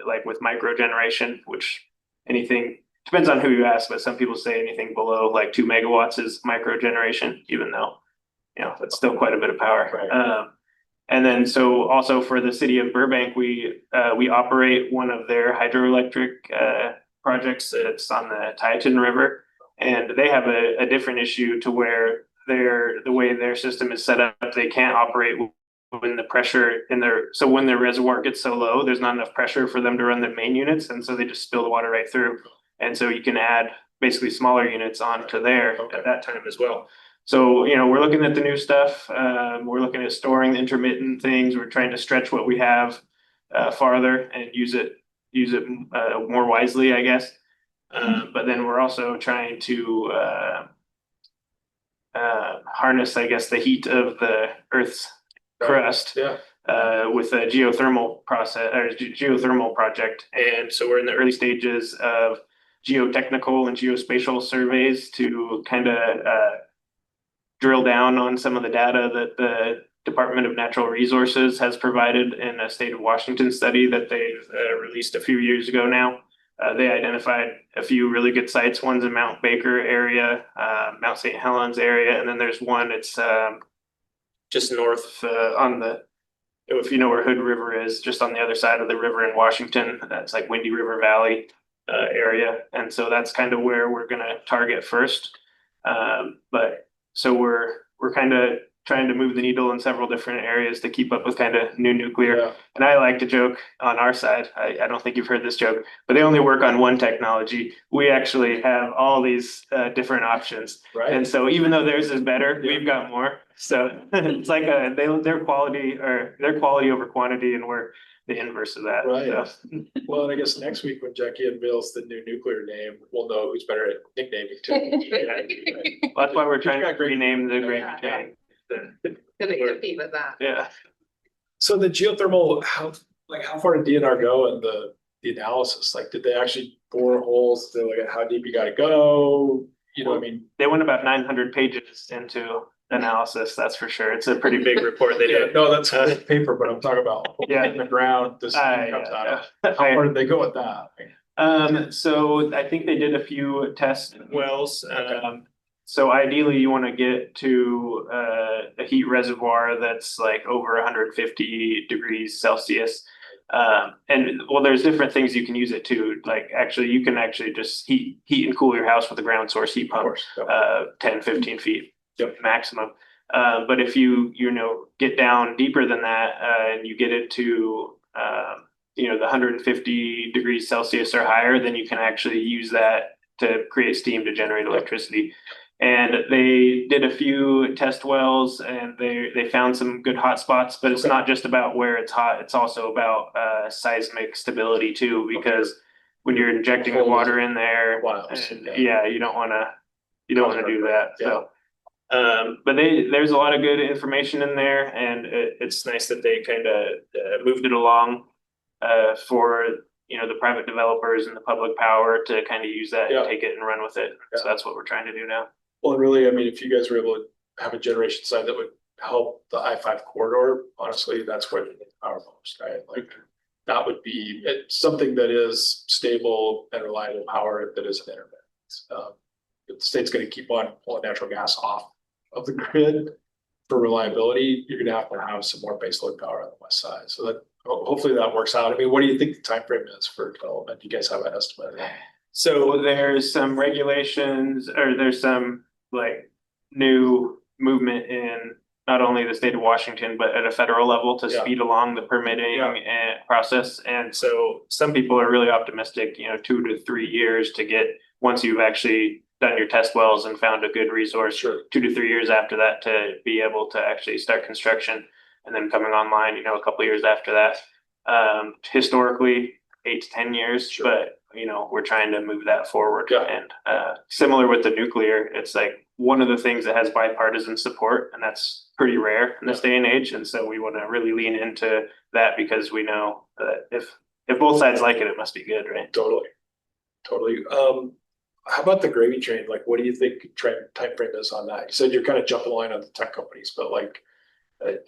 like with micro generation, which anything depends on who you ask, but some people say anything below like 2 megawatts is micro generation, even though, that's still quite a bit of power. Right. And then so also for the city of Burbank, we operate one of their hydroelectric projects. It's on the Tieton River, and they have a different issue to where the way their system is set up, they can't operate when the pressure when their reservoir gets so low, there's not enough pressure for them to run the main units, and so they just spill the water right through. And so you can add basically smaller units onto there at that time as well. So, we're looking at the new stuff. We're looking at storing the intermittent things. We're trying to stretch what we have farther and use it more wisely, I guess. But then we're also trying to harness, I guess, the heat of the Earth's crust with a geothermal process or geothermal project. And so we're in the early stages of geotechnical and geospatial surveys to kind of drill down on some of the data that the Department of Natural Resources has provided in a state of Washington study that they've released a few years ago now. They identified a few really good sites. One's in Mount Baker area, Mount St. Helens area, and then there's one, it's just north if you know where Hood River is, just on the other side of the river in Washington. That's like Windy River Valley area. And so that's kind of where we're going to target first. But so we're kind of trying to move the needle in several different areas to keep up with kind of new nuclear. Yeah. And I like to joke on our side, I don't think you've heard this joke, but they only work on one technology. We actually have all these different options. Right. And so even though theirs is better, we've got more. So it's like their quality over quantity, and we're the inverse of that. Right. So. Well, and I guess next week when Jackie unveils the new nuclear name, we'll know who's better at nicknaming too. Well, that's why we're trying to rename the Gravy Train. Gonna compete with that. Yeah. So the geothermal, how far did DNR go in the analysis? Like, did they actually bore holes? They look at how deep you gotta go? You know, I mean, They went about 900 pages into analysis, that's for sure. It's a pretty big report they yeah, did. no, that's a big paper, but I'm talking about Yeah. in the ground, this comes out of. How far did they go with that? So I think they did a few test wells. So ideally you want to get to a heat reservoir that's like over 150 degrees Celsius. And well, there's different things you can use it to. Like actually, you can actually just heat and cool your house with a ground source heat pump, 10, 15 feet maximum. But if you get down deeper than that, and you get it to the 150 degrees Celsius or higher, then you can actually use that to create steam to generate electricity. And they did a few test wells, and they found some good hot spots, but it's not just about where it's hot, it's also about seismic stability too, because when you're injecting the water in there, you don't want to do that. So but there's a lot of good information in there, and it's nice that they kind of moved it along for the private developers and the public power to kind of use that and take it and run with it. So that's what we're trying to do now. Well, really, I mean, if you guys were able to have a generation site that would help the I-5 corridor, honestly, that's what our most, right? Like, that would be something that is stable and reliable power that isn't intermittent. If the state's going to keep on pulling natural gas off of the grid for reliability, you're going to have some more baseload power on the west side. So that hopefully that works out. I mean, what do you think the time frame is for development? Do you guys have an estimate? So there's some regulations, or there's some like new movement in not only the state of Washington, but at a federal level to speed along the permitting and process. And so some people are really optimistic, 2 to 3 years to get, once you've actually done your test wells and found a good resource, 2 to 3 years after that to be able to actually start construction, and then coming online, a couple of years after that. Historically, 8 to 10 years, but we're trying to move that forward. And similar with the nuclear, it's like one of the things that has bipartisan support, and that's pretty rare in this day and age. And so we want to really lean into that, because we know that if both sides like it, it must be good, right? Totally. How about the gravy train? Like, what do you think time frame is on that? You said you're kind of jumping the line on the tech companies, but like,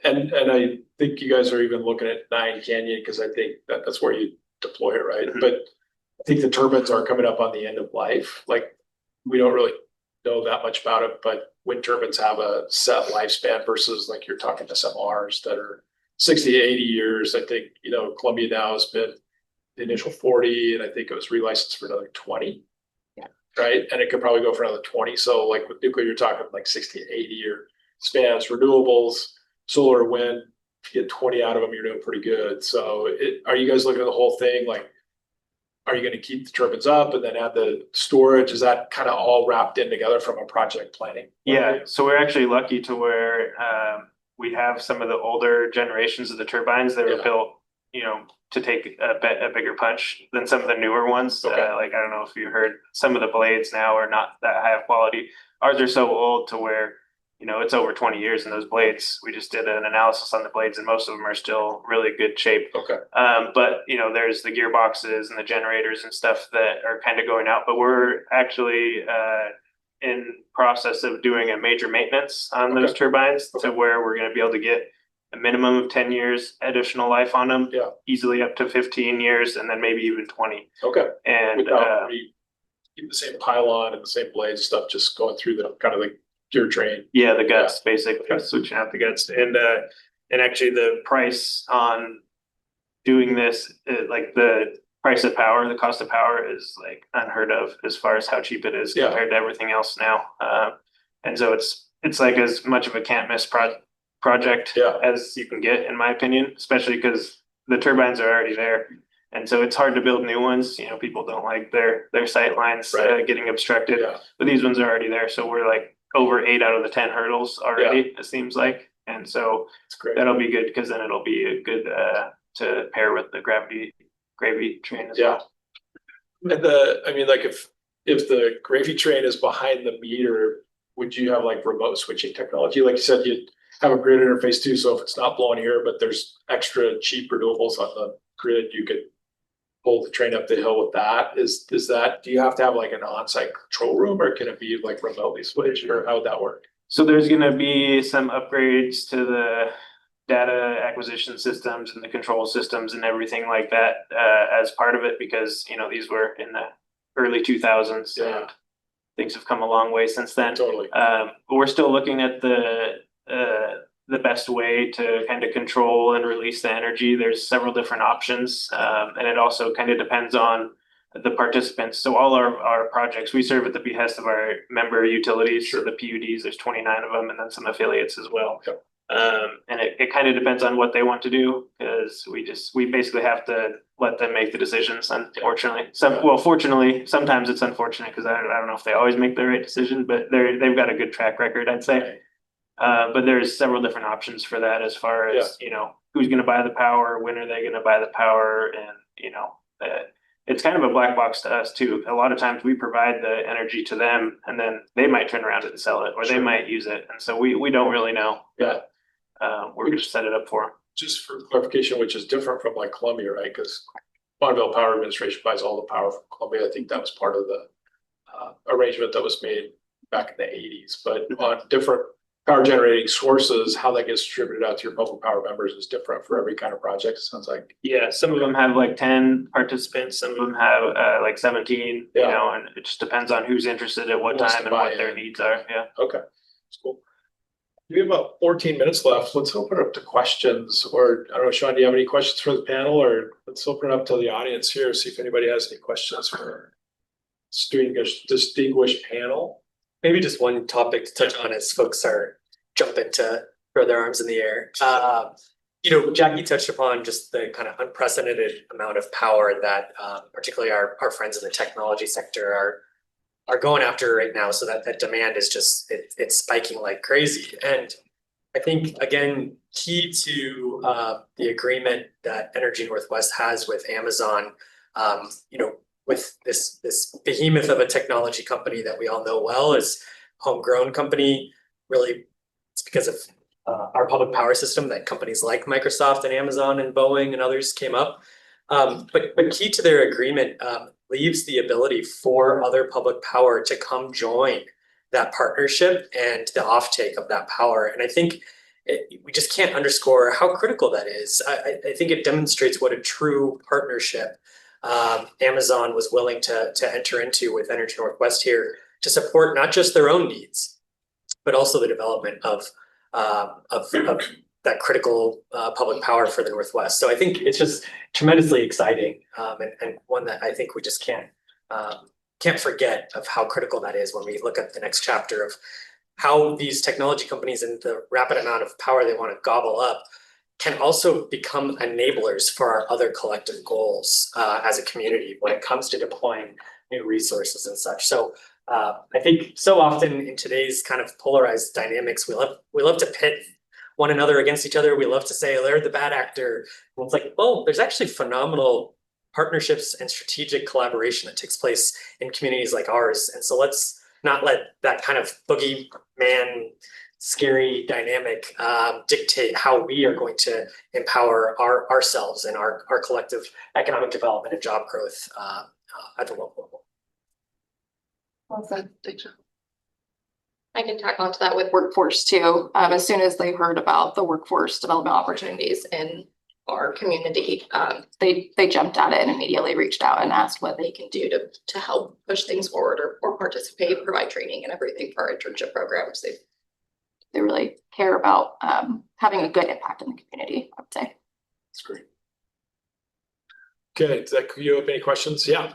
and I think you guys are even looking at 9 Canyon, because I think that's where you deploy it, right? But I think the turbines are coming up on the end of life. Like, we don't really know that much about it, but wind turbines have a set lifespan versus like you're talking SMRs that are 60 to 80 years. I think, Columbia now has been the initial 40, and I think it was relicensed for another 20. Right. And it could probably go for another 20. So like with nuclear, you're talking like 60 to 80 year spans. Renewables, solar, wind, if you get 20 out of them, you're doing pretty good. So are you guys looking at the whole thing? Like, are you going to keep the turbines up and then add the storage? Is that kind of all wrapped in together from a project planning? Yeah. So we're actually lucky to where we have some of the older generations of the turbines that were built, to take a bigger punch than some of the newer ones. Like, I don't know if you heard, some of the blades now are not that high of quality. Ours are so old to where, it's over 20 years in those blades. We just did an analysis on the blades, and most of them are still really good shape. But there's the gearboxes and the generators and stuff that are kind of going out, but we're actually in process of doing a major maintenance on those turbines to where we're going to be able to get a minimum of 10 years additional life on them, easily up to 15 years, and then maybe even 20. And keep the same pylon and the same blades stuff, just going through the kind of the gear train. Yeah, the guts, basically switching out the guts. And actually the price on doing this, like the price of power, the cost of power is like unheard of as far as how cheap it is compared to everything else now. And so it's like as much of a can't miss project Yeah. as you can get, in my opinion, especially because the turbines are already there. And so it's hard to build new ones. You know, people don't like their sight lines Right. getting obstructed, Yeah. but these ones are already there. So we're like over 8 out of the 10 hurdles already, it seems like. And so It's great. that'll be good because then it'll be a good to pair with the gravy train as Yeah. well. And I mean, like if the gravy train is behind the meter, would you have like remote switching technology? Like you said, you'd have a grid interface too. So if it's not blowing here, but there's extra cheap renewables on the grid, you could pull the train up the hill with that. Is that, do you have to have like an on-site control room, or can it be like remotely switched, or how would that work? So there's gonna be some upgrades to the data acquisition systems and the control systems and everything like that as part of it, because you know these were in the early 2000s Yeah. and things have come a long way since then. Totally. But we're still looking at the best way to kind of control and release the energy. There's several different options, and it also kind of depends on the participants. So all our projects, we serve at the behest of our member utilities. Sure. So the PUDs, there's 29 of them, and then some affiliates as well. Yep. And it kind of depends on what they want to do, because we basically have to let them make the decisions. Unfortunately, fortunately, sometimes it's unfortunate because I don't know if they always make the right decision, but they've got a good track record, I'd say. But there's several different options for that, as far as, you know, who's going to buy the power, when are they going to buy the power, and you know, it's kind of a black box to us too. A lot of times we provide the energy to them, and then they might turn around and sell it, or they might use it, and so we don't really know. Yeah. We're just set it up for them. Just for clarification, which is different from like Columbia, right? Because Bonneville Power Administration buys all the power from Columbia. I think that was part of the arrangement that was made back in the 80s. But on different power generating sources, how that gets distributed out to your public power members is different for every kind of project, it sounds like. Yeah, some of them have like 10 participants, some of them have like 17, you know, and it just depends on who's interested at what time and what their needs are. Yeah. Okay, that's cool. We have about 14 minutes left. Let's open it up to questions, or I don't know, Sean, do you have any questions for the panel, or let's open it up to the audience here, see if anybody has any questions for our distinguished panel. Maybe just one topic to touch on as folks are jumping to throw their arms in the air. You know, Jackie touched upon just the kind of unprecedented amount of power that particularly our friends in the technology sector are going after right now. So that demand is just, it's spiking like crazy. And I think, again, key to the agreement that Energy Northwest has with Amazon, you know, with this behemoth of a technology company that we all know well, is homegrown company. Really, it's because of our public power system that companies like Microsoft and Amazon and Boeing and others came up. But key to their agreement leaves the ability for other public power to come join that partnership and the offtake of that power. And I think we just can't underscore how critical that is. I think it demonstrates what a true partnership Amazon was willing to enter into with Energy Northwest here to support not just their own needs, but also the development of that critical public power for the Northwest. So I think it's just tremendously exciting, and one that I think we just can't forget of how critical that is when we look at the next chapter of how these technology companies and the rapid amount of power they want to gobble up can also become enablers for our other collective goals as a community when it comes to deploying new resources and such. So I think so often in today's kind of polarized dynamics, we love to pit one another against each other. We love to say they're the bad actor. Well, it's like, well, there's actually phenomenal partnerships and strategic collaboration that takes place in communities like ours. And so let's not let that kind of boogeyman scary dynamic dictate how we are going to empower ourselves and our collective economic development and job growth at the local level. Well said. I can tack on to that with workforce too. As soon as they heard about the workforce development opportunities in our community, they jumped at it and immediately reached out and asked what they can do to help push things forward or participate, provide training and everything for our internship programs. They really care about having a good impact in the community, I would say. That's great. Okay, Zach, you have any questions? Yeah.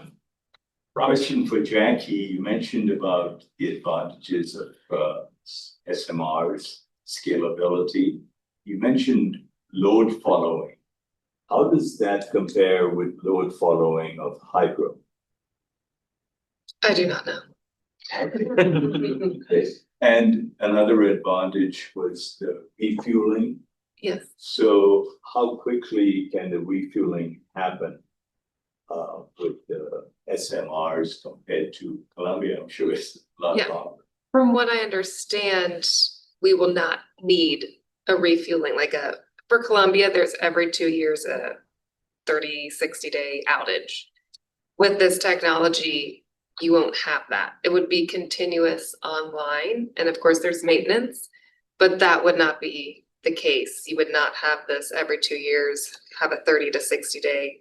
Question for Jackie. You mentioned about the advantages of SMRs, scalability. you mentioned load following. How does that compare with load following of hydro? I do not know. Okay. And another advantage was the refueling. Yes. So how quickly can the refueling happen with the SMRs compared to Columbia? I'm sure it's a lot Yeah. longer. From what I understand, we will not need a refueling for Columbia, there's every 2 years a 30, 60-day outage. With this technology, you won't have that. It would be continuous online. And of course, there's maintenance, but that would not be the case. You would not have this every 2 years, have a 30 to 60-day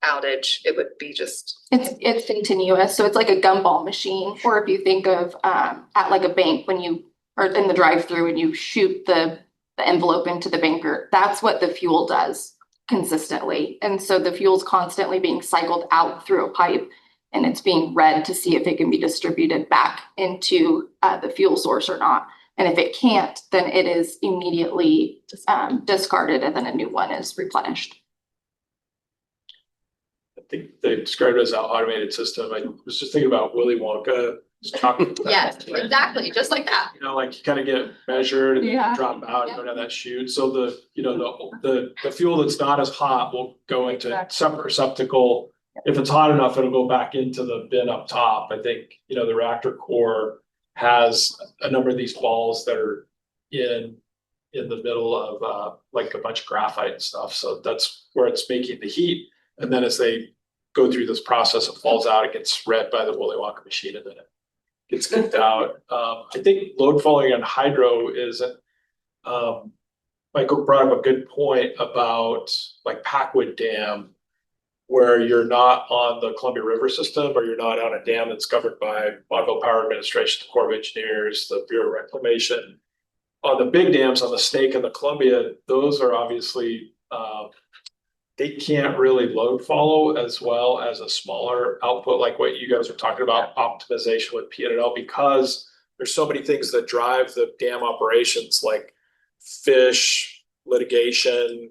outage. It would be just. It's continuous, so it's like a gumball machine, or if you think of at like a bank when you or in the drive-through when you shoot the envelope into the banker, that's what the fuel does consistently. And so the fuel's constantly being cycled out through a pipe and it's being read to see if it can be distributed back into the fuel source or not. And if it can't, then it is immediately discarded and then a new one is replenished. I think they described it as an automated system. I was just thinking about Willy Wonka. Yes, exactly, just like that. You know, like you kind of get measured and then Yeah. you drop out, you don't have that chute. So the fuel that's not as hot will go into Exactly. separate receptacle. If it's hot enough, it'll go back into the bin up top. I think, the reactor core has a number of these balls that are in the middle of like a bunch of graphite and stuff. So that's where it's making the heat. And then as they go through this process, it falls out, it gets read by the Willy Wonka machine, and then it gets kicked out. I think load following on hydro is, Michael brought up a good point about like Packwood Dam, where you're not on the Columbia River system, or you're not on a dam that's governed by Vaudeville Power Administration, the Corps of Engineers, the Bureau of Reclamation. On the big dams on the Snake and the Columbia, those are obviously, they can't really load follow as well as a smaller output, like what you guys are talking about, optimization with P&L, because there's so many things that drive the dam operations, like fish, litigation,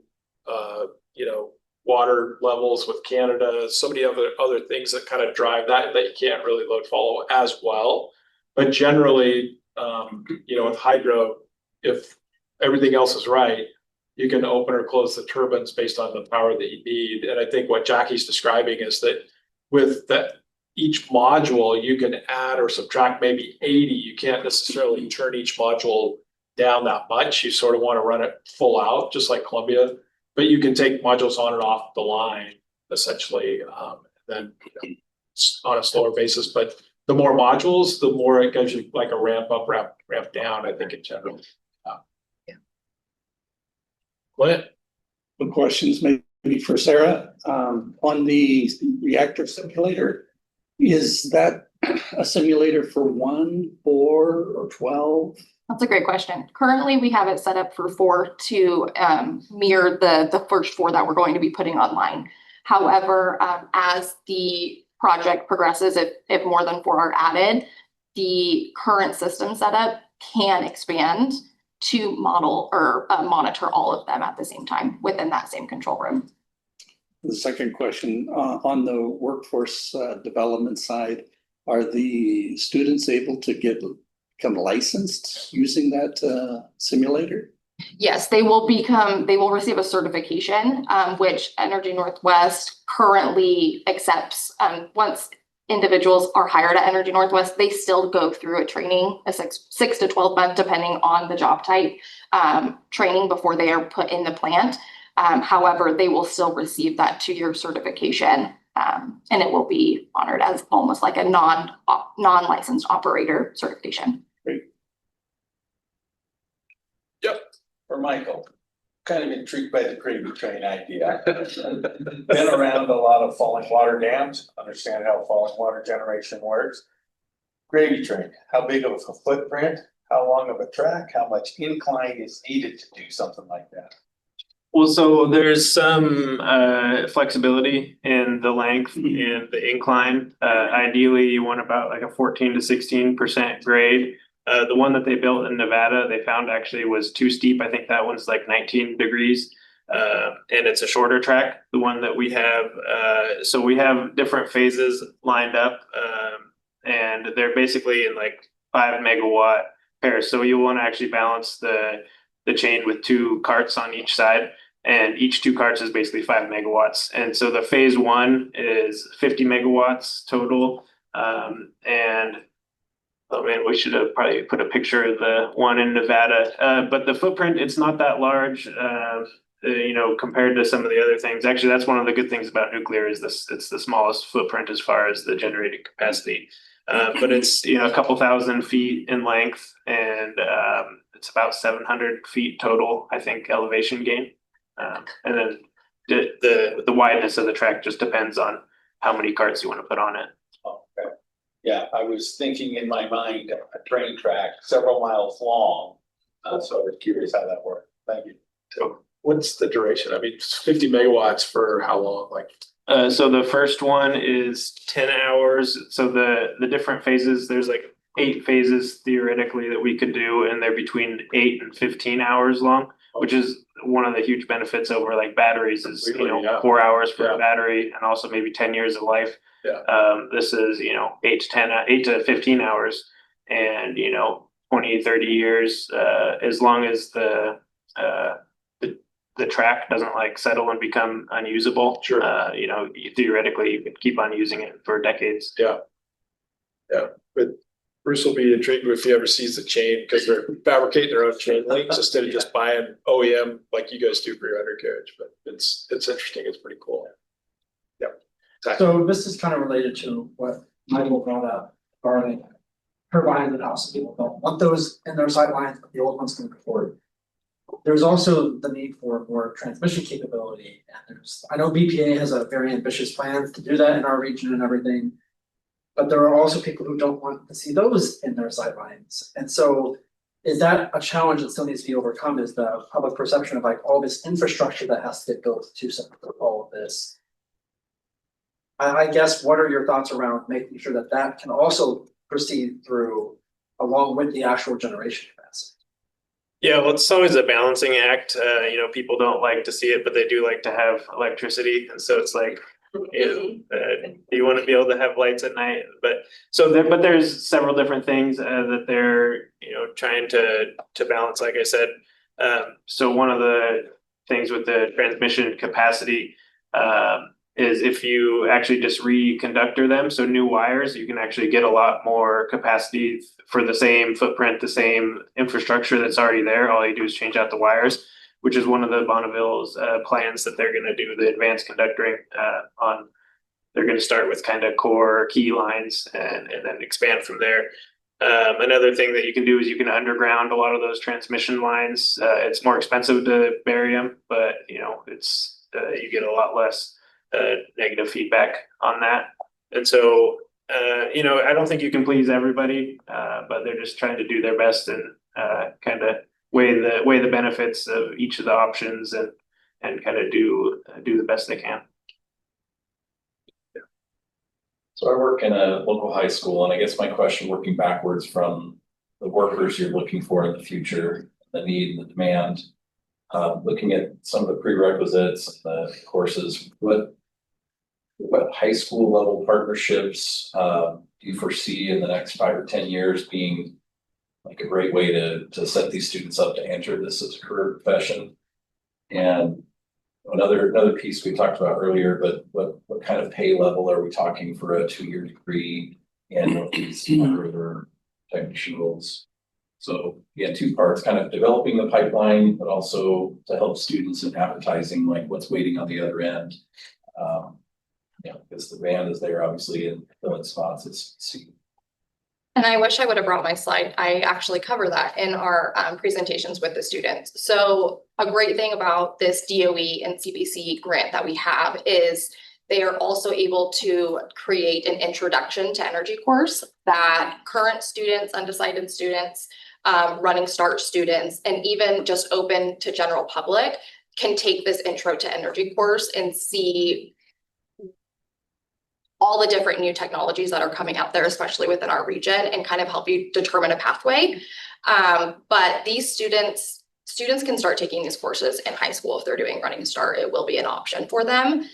water levels with Canada, so many other things that kind of drive that you can't really load follow as well. But generally, with hydro, if everything else is right, you can open or close the turbines based on the power that you need. And I think what Jackie's describing is that with that each module, you can add or subtract maybe 80. You can't necessarily turn each module down that much. You sort of want to run it full out, just like Columbia. But you can take modules on and off the line, essentially, then on a slower basis. But the more modules, the more it gives you like a ramp up, ramp down, I think in general. Clint? Some questions maybe for Sarah. On the reactor simulator, is that a simulator for 1, 4, or 12? That's a great question. Currently, we have it set up for 4 to mirror the first 4 that we're going to be putting online. However, as the project progresses, if more than 4 are added, the current system setup can expand to model or monitor all of them at the same time within that same control room. The second question, on the workforce development side, are the students able to become licensed using that simulator? Yes, they will receive a certification, which Energy Northwest currently accepts. Once individuals are hired at Energy Northwest, they still go through a training, a 6 to 12 month, depending on the job type, training before they are put in the plant. However, they will still receive that 2-year certification, and it will be honored as almost like a non-licensed operator certification. Great. Yep. For Michael, kind of intrigued by the gravy train idea. Been around a lot of falling water dams, understand how falling water generation works. Gravy train, how big of a footprint, how long of a track, how much incline is needed to do something like that? Well, so there's some flexibility in the length and the incline. Ideally, you want about like a 14 to 16% grade. The one that they built in Nevada, they found actually was too steep. I think that one's like 19 degrees. And it's a shorter track. The one that we have, so we have different phases lined up, and they're basically in like 5 megawatt pairs. So you want to actually balance the chain with 2 carts on each side, and each 2 carts is basically 5 megawatts. And so the phase 1 is 50 megawatts total. And oh man, we should have probably put a picture of the one in Nevada. But the footprint, it's not that large, compared to some of the other things. Actually, that's one of the good things about nuclear is it's the smallest footprint as far as the generating capacity. But it's, a couple thousand feet in length, and it's about 700 feet total, I think, elevation gain. And then the wideness of the track just depends on how many carts you want to put on it. Okay. Yeah, I was thinking in my mind, a train track several miles long. So I was curious how that worked. Thank you. So what's the duration? I mean, 50 megawatts for how long? Like, So the first one is 10 hours. So the different phases, there's like 8 phases theoretically that we could do, and they're between 8 and 15 hours long, which is one of the huge benefits over like batteries is, Yeah. 4 hours for Yeah. a battery and also maybe 10 years of life. Yeah. This is, 8 to 15 hours, and 20, 30 years, as long as the track doesn't like settle and become unusable. Sure. Theoretically you could keep on using it for decades. Yeah. But Bruce will be intrigued if he ever sees the chain, because they're fabricating their own chain links instead of just buying OEM like you guys do for your undercarriage. But it's interesting. It's pretty cool. Yeah. So this is kind of related to what Michael brought up regarding turbines and house people don't want those in their sight lines, but the old ones can afford. There's also the need for more transmission capability, and I know BPA has a very ambitious plan to do that in our region and everything. But there are also people who don't want to see those in their sightlines. And so is that a challenge that still needs to be overcome, is the public perception of like all this infrastructure that has to get built to support all of this? I guess, what are your thoughts around making sure that that can also proceed through along with the actual generation capacity? Yeah, well, it's always a balancing act. People don't like to see it, but they do like to have electricity. And so it's like, you want to be able to have lights at night, but there's several different things that they're trying to balance, like I said. So one of the things with the transmission capacity is if you actually just reconductor them, so new wires, you can actually get a lot more capacity for the same footprint, the same infrastructure that's already there. All you do is change out the wires, which is one of the Bonneville's plans that they're going to do the advanced conductoring on. They're going to start with kind of core key lines and then expand from there. Another thing that you can do is you can underground a lot of those transmission lines. It's more expensive to bury them, but it's you get a lot less negative feedback on that. And so I don't think you can please everybody, but they're just trying to do their best and kind of weigh the benefits of each of the options and kind of do the best they can. So I work in a local high school, and I guess my question, working backwards from the workers you're looking for in the future, the need and the demand, looking at some of the prerequisites, the courses, what high school level partnerships do you foresee in the next 5 or 10 years being like a great way to set these students up to enter this as a career profession? And another piece we talked about earlier, but what kind of pay level are we talking for a 2-year degree and these further technician roles? So yeah, 2 parts, kind of developing the pipeline, but also to help students in advertising, like what's waiting on the other end. Because the band is there obviously and filling spots is see. And I wish I would have brought my slide. I actually cover that in our presentations with the students. So a great thing about this DOE and CBC grant that we have is they are also able to create an introduction to energy course that current students, undecided students, running start students, and even just open to general public can take this intro to energy course and see all the different new technologies that are coming out there, especially within our region, and kind of help you determine a pathway. But these students can start taking these courses in high school if they're doing Running Start. It will be an option for them.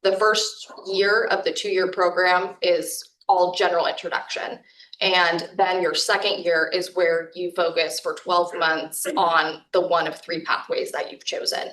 The first year of the 2-year program is all general introduction. And then your second year is where you focus for 12 months on the one of 3 pathways that you've chosen.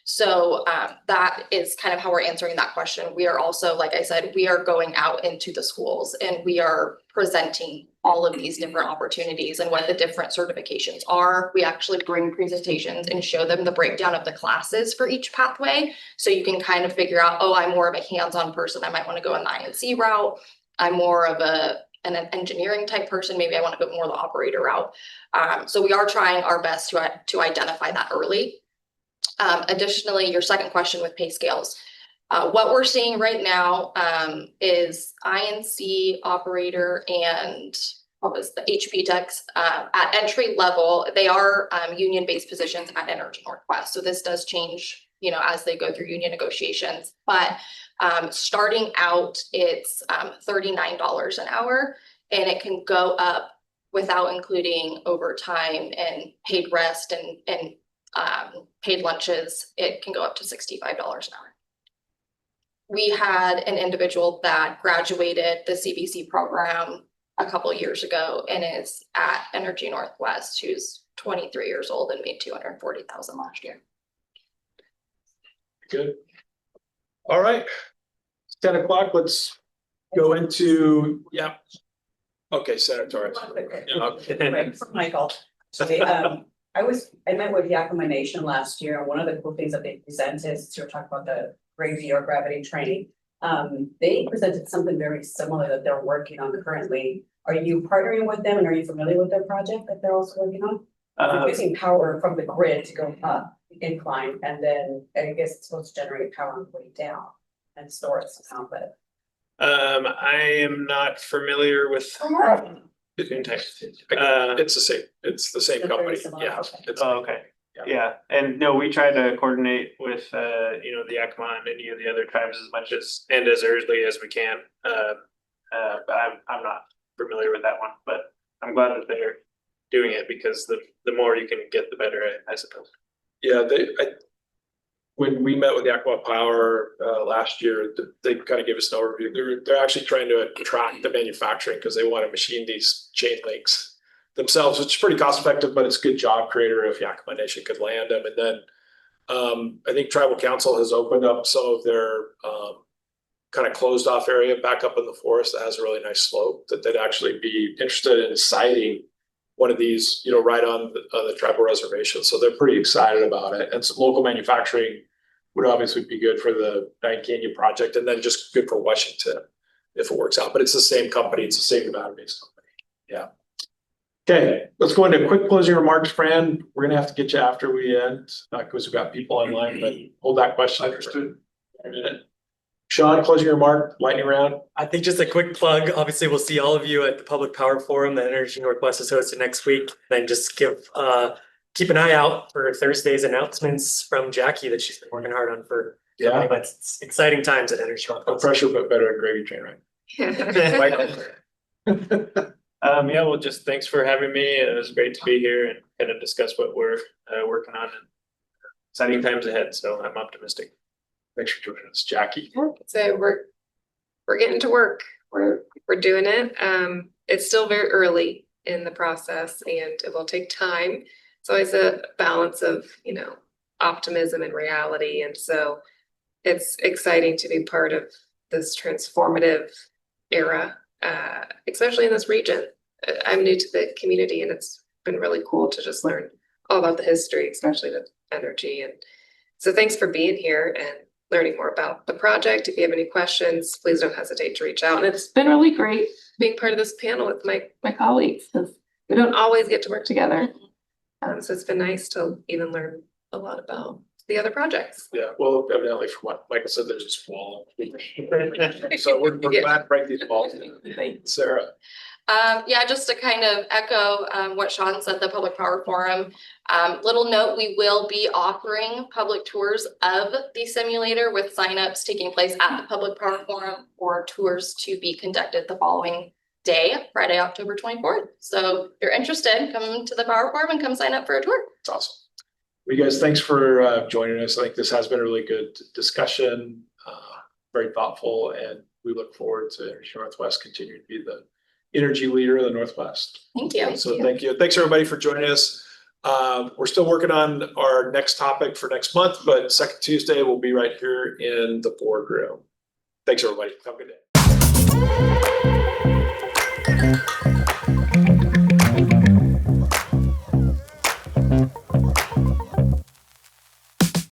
So that is kind of how we're answering that question. We are also, like I said, we are going out into the schools and we are presenting all of these different opportunities and what the different certifications are. We actually bring presentations and show them the breakdown of the classes for each pathway. So you can kind of figure out, oh, I'm more of a hands-on person. I might want to go an INC route. I'm more of an engineering type person. Maybe I want to go more the operator route. So we are trying our best to identify that early. Additionally, your second question with pay scales. What we're seeing right now is INC operator and what was the HP techs at entry level. They are union-based positions at Energy Northwest. So this does change, as they go through union negotiations. But starting out, it's $39 an hour, and it can go up without including overtime and paid rest and paid lunches. It can go up to $65 an hour. We had an individual that graduated the CBC program a couple years ago and is at Energy Northwest, who's 23 years old and made $240,000 last year. Good. All right. It's 10 o'clock. Let's go into, yeah. Okay, Senator Torres. Michael. I met with Yakima Nation last year, and one of the cool things that they presented is to talk about the gravity or gravity training. They presented something very similar that they're working on currently. Are you partnering with them, and are you familiar with their project that they're also working on? They're using power from the grid to go up the incline, and then I guess it's supposed to generate power on the way down and store it somehow, but. I am not familiar with. It's the same They're company. very similar, Yeah. okay. It's- Oh, okay. Yeah. Yeah, and no, we try to coordinate with, the Yakima and any of the other tribes as much as, and as early as we can. But I'm not familiar with that one, but I'm glad that they're doing it because the more you can get, the better, I suppose. Yeah, when we met with Yakima Power last year, they kind of gave us an overview. They're actually trying to attract the manufacturing because they want to machine these chain links themselves, which is pretty cost effective, but it's a good job creator if Yakima Nation could land them. And then I think Tribal Council has opened up some of their kind of closed off area back up in the forest that has a really nice slope that they'd actually be interested in siting one of these, right on the tribal reservation. So they're pretty excited about it. And some local manufacturing would obviously be good for the Nine Canyon project, and then just good for Washington if it works out. But it's the same company, it's the same Nevada-based company. Yeah. Okay, let's go into quick closing remarks, Fran. We're gonna have to get you after we end because we've got people online, but hold that question. Understood. For a minute. Sean, closing remark, lightning round. I think just a quick plug, obviously we'll see all of you at the Public Power Forum that Energy Northwest is hosting next week. Then just keep an eye out for Thursday's announcements from Jackie that she's been working hard on for. Yeah. But it's exciting times at Energy No Northwest. pressure, but better at gravy train, right? Yeah, well, just thanks for having me. It was great to be here and kind of discuss what we're working on and exciting times ahead. So I'm optimistic. Thanks for joining us, Jackie. So we're getting to work. We're doing it. It's still very early in the process and it will take time. It's always a balance of, optimism and reality. And so it's exciting to be part of this transformative era, especially in this region. I'm new to the community and it's been really cool to just learn all about the history, especially the energy. And so thanks for being here and learning more about the project. If you have any questions, please don't hesitate to reach out. And it's been really great being part of this panel with my colleagues. We don't always get to work together. So it's been nice to even learn a lot about the other projects. Yeah, well, evidently from what Michael said, there's just wall. So we're glad to break these walls. Sarah. Yeah, just to kind of echo what Sean said, the Public Power Forum. Little note, we will be offering public tours of the simulator with signups taking place at the Public Power Forum or tours to be conducted the following day, Friday, October 24th. So if you're interested, come to the Power Forum and come sign up for a tour. It's awesome. Well, you guys, thanks for joining us. I think this has been a really good discussion, very thoughtful, and we look forward to Energy Northwest continuing to be the energy leader of the Northwest. Thank you. So thank you. Thanks everybody for joining us. We're still working on our next topic for next month, but second Tuesday we'll be right here in the boardroom. Thanks everybody. Have a good day.